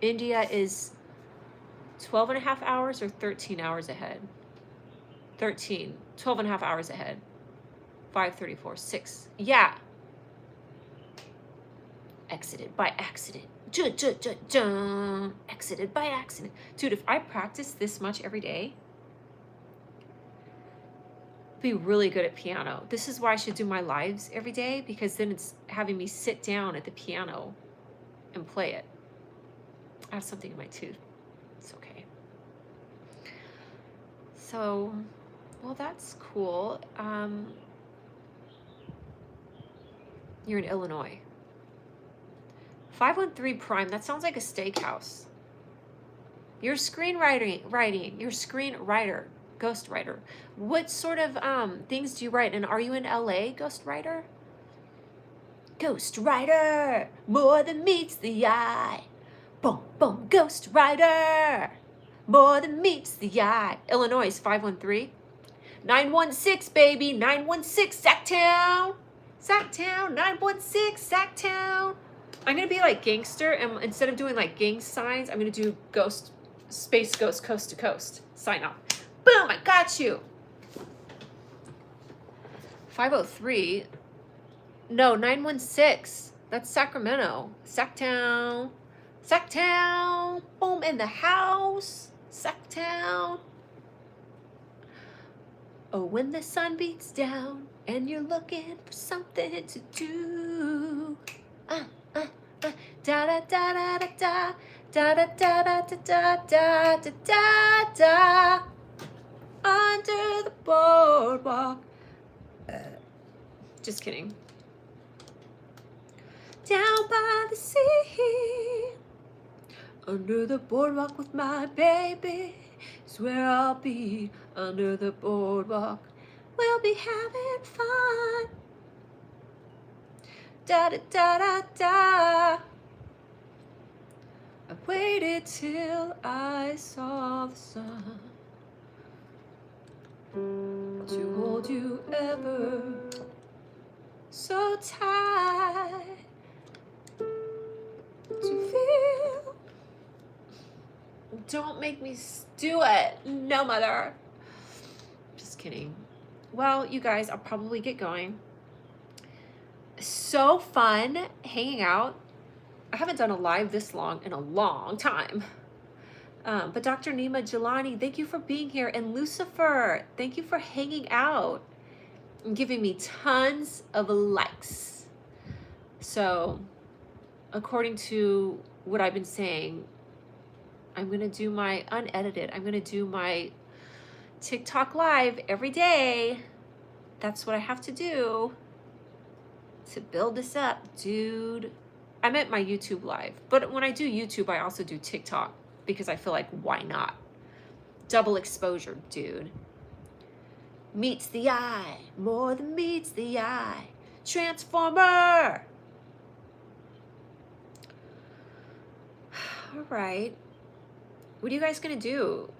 India. Is 12 and a half hours or 13 hours ahead? 12 and a half hours ahead. 5:34, 6. Yeah. Exited by accident. Exited by accident. Dude, if I practice this much every day, I'd be really good at piano. This is why I should do my lives every day, because then it's having me sit down at the piano and play it. I have something in my tooth. It's okay. So, well, that's cool. You're in Illinois. 513 prime. That sounds like a steakhouse. You're screenwriting. You're screenwriter, ghostwriter. What sort of things do you write? And are you in LA, ghostwriter? Ghostwriter, more than meets the eye. Boom, boom, ghostwriter, more than meets the eye. Illinois is 513. 916, baby, 916, Sacktown. Sacktown, 916, Sacktown. I'm gonna be like gangster, and instead of doing like gang signs, I'm gonna do ghost, space ghost, coast to coast. Sign off. Boom, I got you. 503. No, 916. That's Sacramento. Sacktown. Sacktown. Boom, in the house. Sacktown. Oh, when the sun beats down and you're looking for something to do. Da da da da da da da da da da da da da da da. Under the boardwalk. Just kidding. Down by the sea, under the boardwalk with my baby is where I'll be. Under the boardwalk, we'll be having fun. Da da da da da. I waited till I saw the sun to hold you ever so tight, to feel. Don't make me do it. No, mother. Just kidding. Well, you guys, I'll probably get going. So fun hanging out. I haven't done a live this long in a long time. But Dr. Nima Jelani, thank you for being here. And Lucifer, thank you for hanging out and giving me tons of likes. So, according to what I've been saying, I'm going to do my unedited. I'm going to do my TikTok live every day. That's what I have to do to build this up, dude. I meant my YouTube live. But when I do YouTube, I also do TikTok because I feel like, why not? Double exposure, dude. Meets the eye, more than meets the eye. Transformer! All right. What are you guys gonna do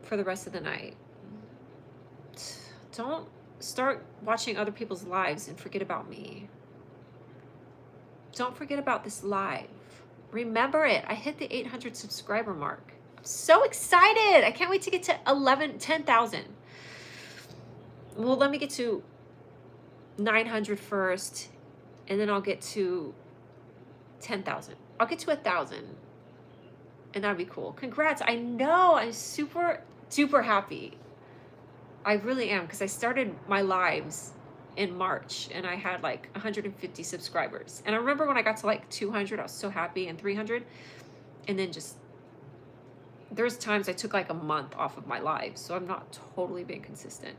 for the rest of the night? Don't start watching other people's lives and forget about me. Don't forget about this live. Remember it. I hit the 800 subscriber mark. I'm so excited. I can't wait to get to 10,000. Well, let me get to 900 first, and then I'll get to 10,000. I'll get to 1,000, and that'd be cool. Congrats. I know. I'm super duper happy. I really am, because I started my lives in March and I had like 150 subscribers. And I remember when I got to like 200, I was so happy, and 300. And then just, there's times I took like a month off of my lives. So I'm not totally being consistent.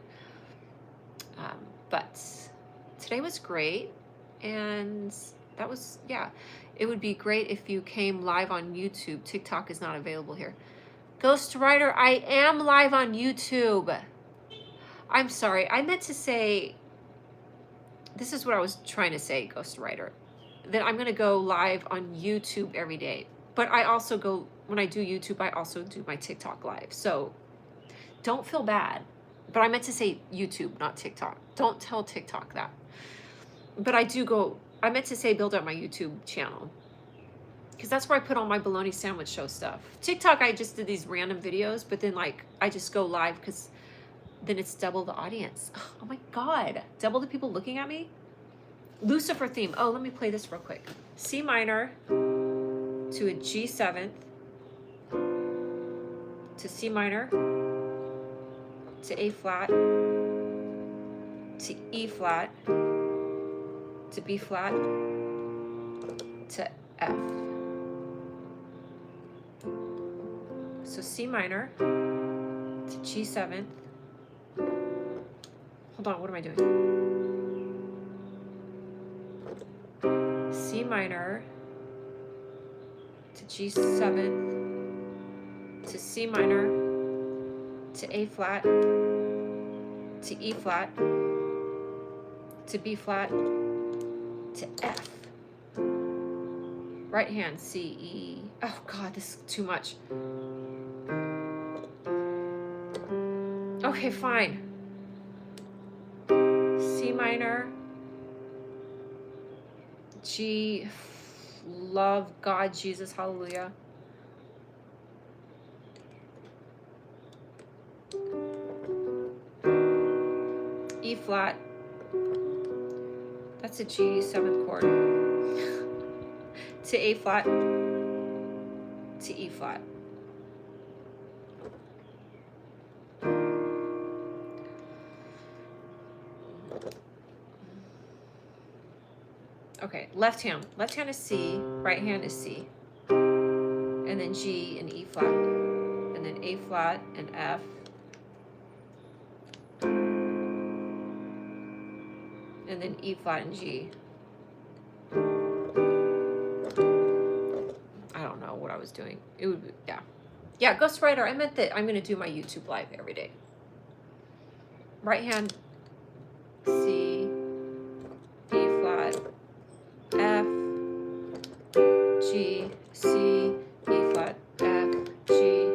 But today was great. And that was, yeah, it would be great if you came live on YouTube. TikTok is not available here. Ghost Rider, I am live on YouTube. I'm sorry, I meant to say, this is what I was trying to say, Ghost Rider, that I'm gonna go live on YouTube every day. But I also go, when I do YouTube, I also do my TikTok live. So don't feel bad. But I meant to say YouTube, not TikTok. Don't tell TikTok that. But I do go, I meant to say build up my YouTube channel, because that's where I put all my bologna sandwich show stuff. TikTok, I just did these random videos, but then like I just go live because then it's double the audience. Oh my God, double the people looking at me. Lucifer theme. Oh, let me play this real quick. C minor to a G7th to C minor to A flat to E flat to B flat to F. So C minor to G7th. Hold on, what am I doing? C minor to G7th to C minor to A flat to E flat to B flat to F. Right hand, C, E. Oh God, this is too much. Okay, fine. C minor, G, love God, Jesus, hallelujah. E flat, that's a G7th chord, to A flat, to E flat. Okay, left hand is C, right hand is C, and then G and E flat, and then A flat and F, and then E flat and G. I don't know what I was doing. It would be, yeah. Yeah, Ghost Rider, I meant that I'm gonna do my YouTube live every day. Right hand, C, B flat, F, G, C, E flat, F, G.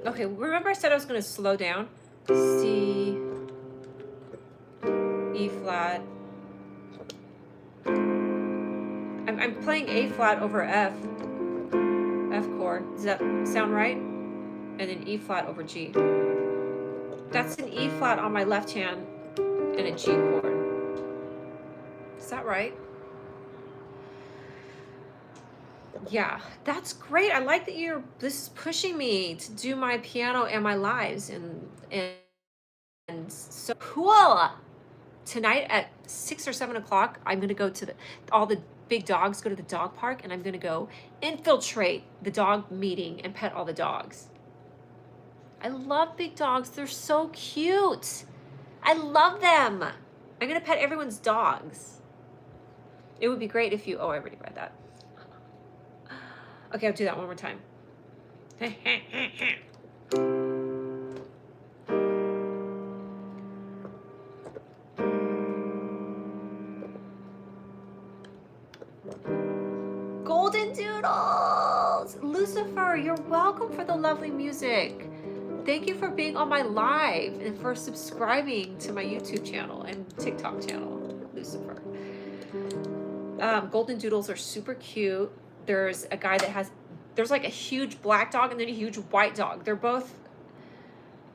Okay, remember I said I was gonna slow down? C, E flat. I'm playing A flat over F chord. Does that sound right? And then E flat over G. That's an E flat on my left hand and a G chord. Is that right? Yeah, that's great. I like that this is pushing me to do my piano and my lives, and so cool. Tonight at 6 or 7 o'clock, I'm gonna go to all the big dogs go to the dog park, and I'm gonna go infiltrate the dog meeting and pet all the dogs. I love big dogs. They're so cute. I love them. I'm gonna pet everyone's dogs. It would be great if you, oh, I already read that. Okay, I'll do that one more time. Golden Doodle! bells. Lucifer, you're welcome for the lovely music. Thank you for being on my live and for subscribing to my YouTube channel and TikTok channel, Lucifer. Golden doodles are super cute. There's a guy that has, there's like a huge black dog and then a huge white dog. They're both,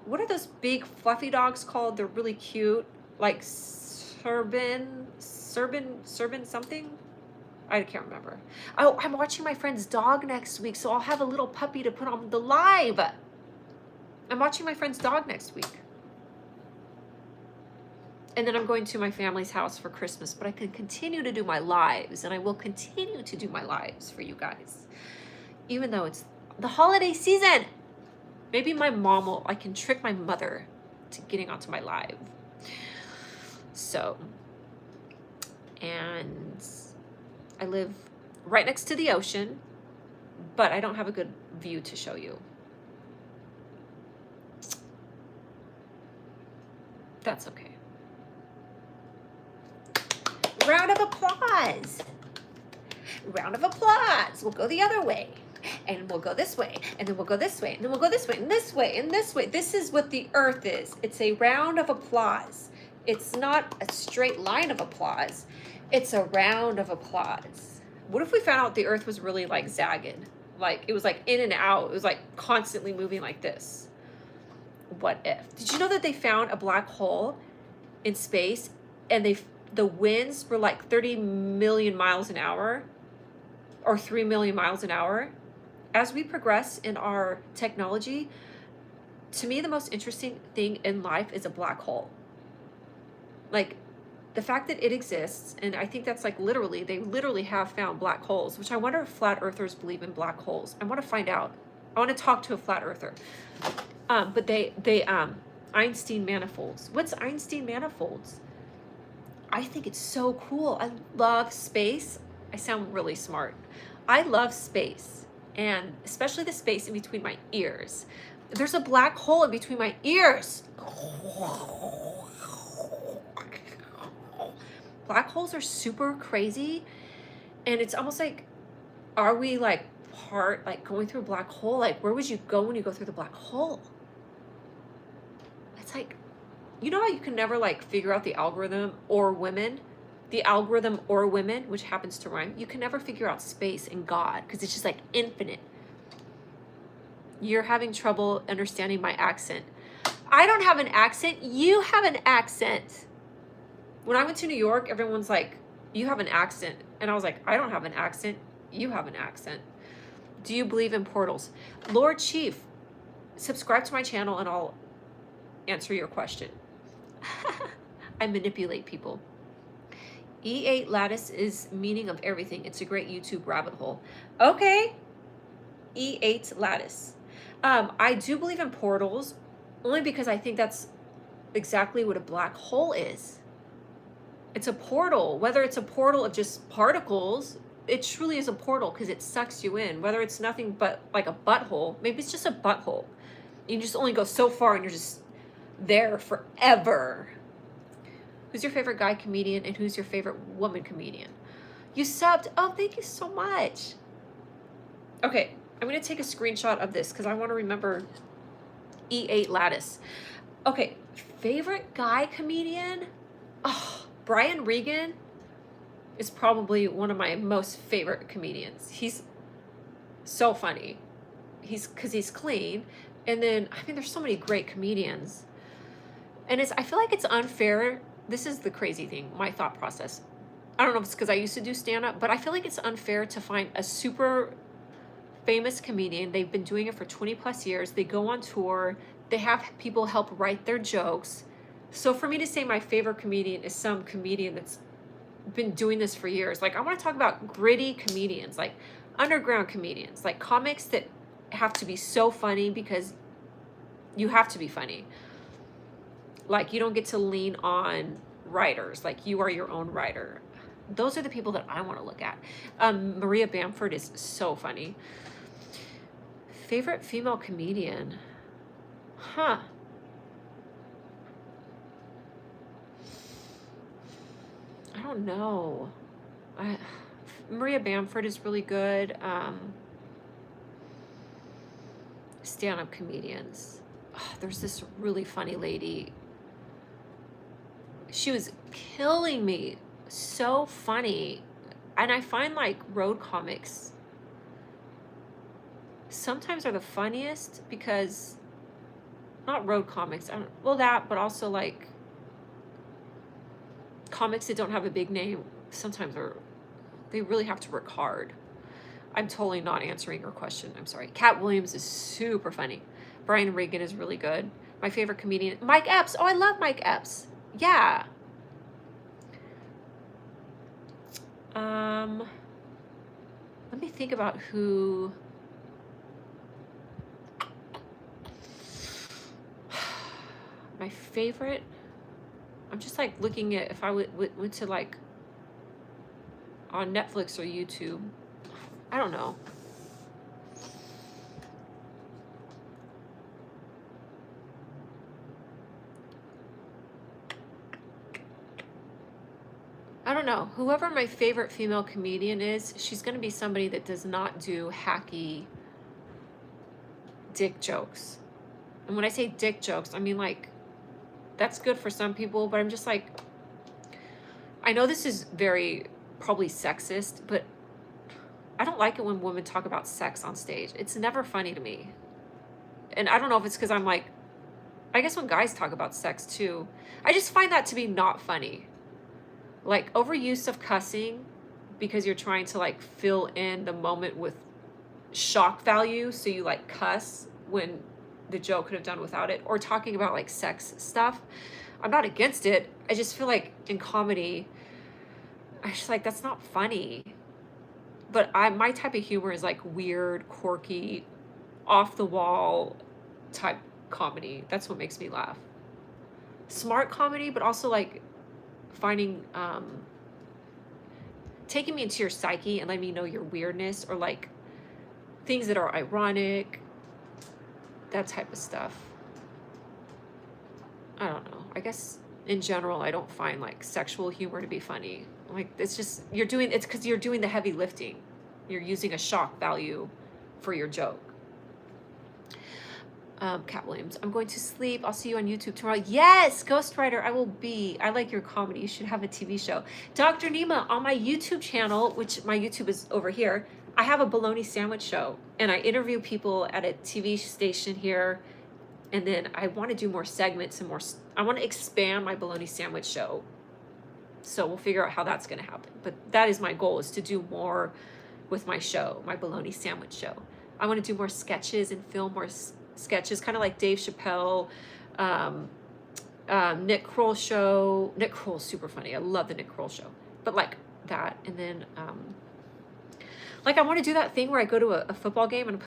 what are those big fluffy dogs called? They're really cute. Like Serban something? I can't remember. Oh, I'm watching my friend's dog next week, so I'll have a little puppy to put on the live. I'm watching my friend's dog next week. And then I'm going to my family's house for Christmas, but I can continue to do my lives, and I will continue to do my lives for you guys, even though it's the holiday season. Maybe my mom will, I can trick my mother to getting onto my live. So, and I live right next to the ocean, but I don't have a good view to show you. That's okay. Round of applause. Round of applause. We'll go the other way. And we'll go this way. And then we'll go this way. And then we'll go this way. And this way. And this way. This is what the earth is. It's a round of applause. It's not a straight line of applause. It's a round of applause. What if we found out the earth was really like zagged? Like it was like in and out. It was like constantly moving like this. What if? Did you know that they found a black hole in space and the winds were like 30 million miles an hour or 3 million miles an hour? As we progress in our technology, to me, the most interesting thing in life is a black hole. Like the fact that it exists, and I think that's like literally, they literally have found black holes, which I wonder if flat earthers believe in black holes. I want to find out. I want to talk to a flat earther. But Einstein manifolds. What's Einstein manifolds? I think it's so cool. I love space. I sound really smart. I love space, and especially the space in between my ears. There's a black hole in between my ears. Black holes are super crazy, and it's almost like, are we like going through a black hole? Like, where would you go when you go through the black hole? It's like, you know how you can never like figure out the algorithm or women, which happens to rhyme. You can never figure out space and God because it's just like infinite. You're having trouble understanding my accent. I don't have an accent. You have an accent. When I went to New York, everyone's like, you have an accent. And I was like, I don't have an accent. You have an accent. Do you believe in portals? Lord Chief, subscribe to my channel and I'll answer your question. I manipulate people. E8 lattice is meaning of everything. It's a great YouTube rabbit hole. Okay. E8 lattice. I do believe in portals only because I think that's exactly what a black hole is. It's a portal. Whether it's a portal of just particles, it truly is a portal because it sucks you in. Whether it's nothing but like a butthole, maybe it's just a butthole. You just only go so far and you're just there forever. Who's your favorite guy comedian and who's your favorite woman comedian? You subbed. Oh, thank you so much. Okay, I'm going to take a screenshot of this because I want to remember E8 lattice. Okay, favorite guy comedian? Oh, Brian Regan is probably one of my most favorite comedians. He's so funny. Because he's clean. And then, I mean, there's so many great comedians. And I feel like it's unfair. This is the crazy thing, my thought process. I don't know if it's because I used to do stand-up, but I feel like it's unfair to find a super famous comedian. They've been doing it for 20 plus years. They go on tour. They have people help write their jokes. So for me to say my favorite comedian is some comedian that's been doing this for years. Like, I want to talk about gritty comedians, like underground comedians, like comics that have to be so funny because you have to be funny. Like, you don't get to lean on writers. Like, you are your own writer. Those are the people that I want to look at. Maria Bamford is so funny. Favorite female comedian? Huh. I don't know. Maria Bamford is really good. stand-up comedians. Oh, there's this really funny lady. She was killing me. So funny. And I find like road comics sometimes are the funniest because, not road comics, well, that, but also like comics that don't have a big name sometimes they really have to work hard. I'm totally not answering your question. I'm sorry. Cat Williams is super funny. Brian Regan is really good. My favorite comedian, Mike Epps. Oh, I love Mike Epps. Yeah. Let me think about who. My favorite. I'm just like looking at if I went to like on Netflix or YouTube. I don't know. I don't know. Whoever my favorite female comedian is, she's going to be somebody that does not do hacky dick jokes. And when I say dick jokes, I mean like, that's good for some people, but I'm just like, I know this is very probably sexist, but I don't like it when women talk about sex on stage. It's never funny to me. And I don't know if it's because I'm like, I guess when guys talk about sex too, I just find that to be not funny. Like overuse of cussing because you're trying to like fill in the moment with shock value. So you like cuss when the joke could have done without it, or talking about like sex stuff. I'm not against it. I just feel like in comedy, I just like, that's not funny. But my type of humor is like weird, quirky, off the wall type comedy. That's what makes me laugh. Smart comedy, but also like finding, taking me into your psyche and letting me know your weirdness, or like things that are ironic, that type of stuff. I don't know. I guess in general, I don't find like sexual humor to be funny. Like it's just, it's because you're doing the heavy lifting. You're using a shock value for your joke. Cat Williams, I'm going to sleep. I'll see you on YouTube tomorrow. Yes, Ghostwriter, I will be. I like your comedy. You should have a TV show. Dr. Nima, on my YouTube channel, which my YouTube is over here, I have a bologna sandwich show, and I interview people at a TV station here, and then I want to do more segments and more. I want to expand my bologna sandwich show. So we'll figure out how that's going to happen. But that is my goal, is to do more with my show, my bologna sandwich show. I want to do more sketches and film more sketches, kind of like Dave Chappelle, Nick Kroll show. Nick Kroll's super funny. I love the Nick Kroll show. But like that, and then like I want to do that thing where I go to a football game and